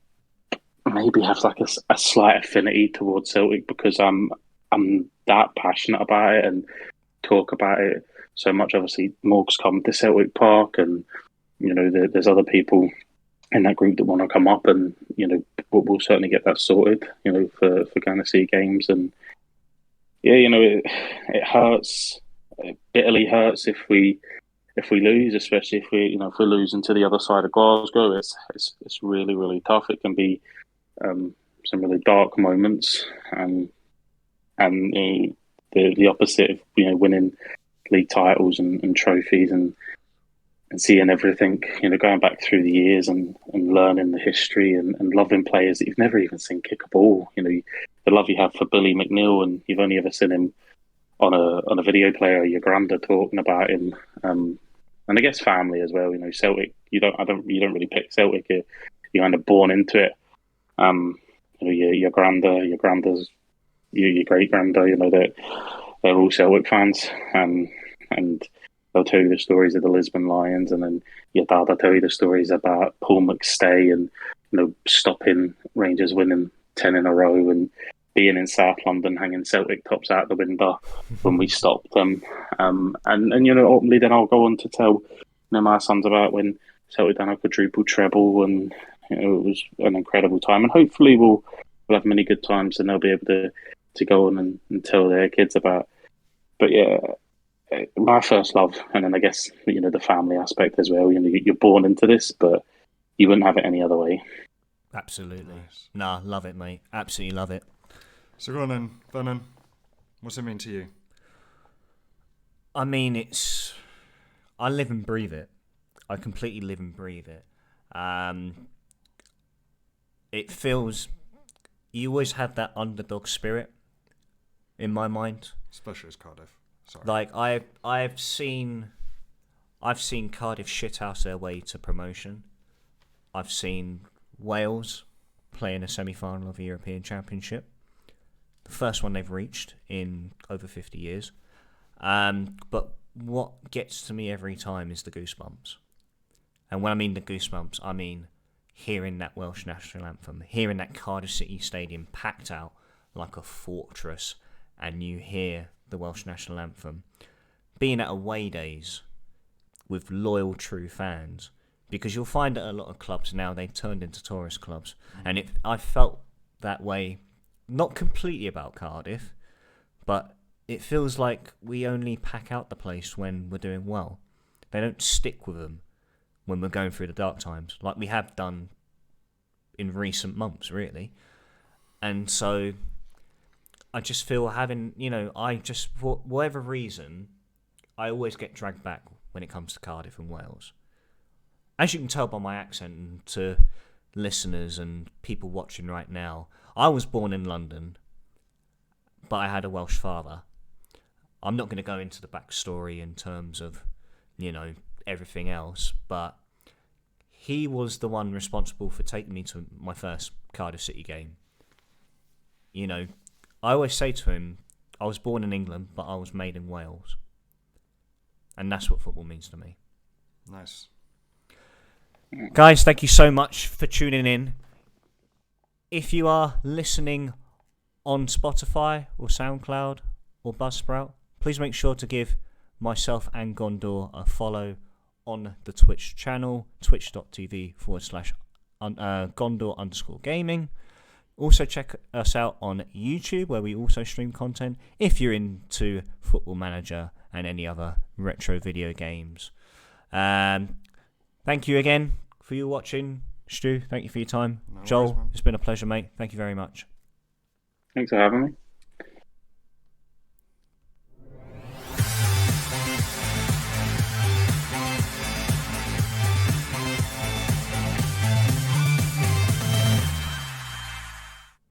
maybe have like a slight affinity towards Celtic because I'm that passionate about it and talk about it so much. Obviously, Morg's come to Celtic Park, and there's other people in that group that want to come up, and we'll certainly get that sorted. For going to see games, and yeah, it hurts. It bitterly hurts if we lose, especially if we're losing to the other side of Glasgow. It's really really tough. It can be some really dark moments, and the opposite of winning league titles and trophies and seeing everything, going back through the years and learning the history and loving players that you've never even seen kick a ball. The love you have for Billy McNeil, and you've only ever seen him on a video player, your granda talking about him, and I guess family as well. Celtic. You don't really pick Celtic. You're kind of born into it. Your granda, your granda's, your great granda. They're all Celtic fans, and they'll tell you the stories of the Lisbon Lions, and then your dad will tell you the stories about Paul McStay and stopping Rangers winning 10 in a row and being in South London hanging Celtic tops out the window when we stopped them. And ultimately then I'll go on to tell my sons about when Celtic done a quadruple treble, and it was an incredible time. And hopefully we'll have many good times, and they'll be able to go on and tell their kids about. But yeah, my first love, and then I guess the family aspect as well. You're born into this, but you wouldn't have it any other way. Absolutely. Nah, love it, mate. Absolutely love it. So go on then, Vernon. What's it mean to you? I mean, I live and breathe it. I completely live and breathe it. It feels, you always have that underdog spirit in my mind. Especially as Cardiff. Sorry. Like I've seen Cardiff shithouse their way to promotion. I've seen Wales play in a semi-final of a European Championship, the first one they've reached in over 50 years. But what gets to me every time is the goosebumps. And when I mean the goosebumps, I mean hearing that Welsh national anthem, hearing that Cardiff City Stadium packed out like a fortress, and you hear the Welsh national anthem, being at away days with loyal, true fans, because you'll find that a lot of clubs now, they've turned into tourist clubs, and I felt that way, not completely about Cardiff, but it feels like we only pack out the place when we're doing well. They don't stick with them when we're going through the dark times, like we have done in recent months, really. And so I just feel for whatever reason, I always get dragged back when it comes to Cardiff and Wales. As you can tell by my accent, and to listeners and people watching right now, I was born in London, but I had a Welsh father. I'm not going to go into the backstory in terms of, everything else, but he was the one responsible for taking me to my first Cardiff City game. I always say to him, I was born in England, but I was made in Wales. And that's what football means to me. Nice. Guys, thank you so much for tuning in. If you are listening on Spotify or SoundCloud or Buzzsprout, please make sure to give myself and Gondor a follow on the Twitch channel, twitch.tv/Gondor_gaming. Also check us out on YouTube, where we also stream content if you're into Football Manager and any other retro video games. Thank you again for you watching. Stu, thank you for your time. No Joel, worries, man. It's been a pleasure, mate. Thank you very much. Thanks for having me.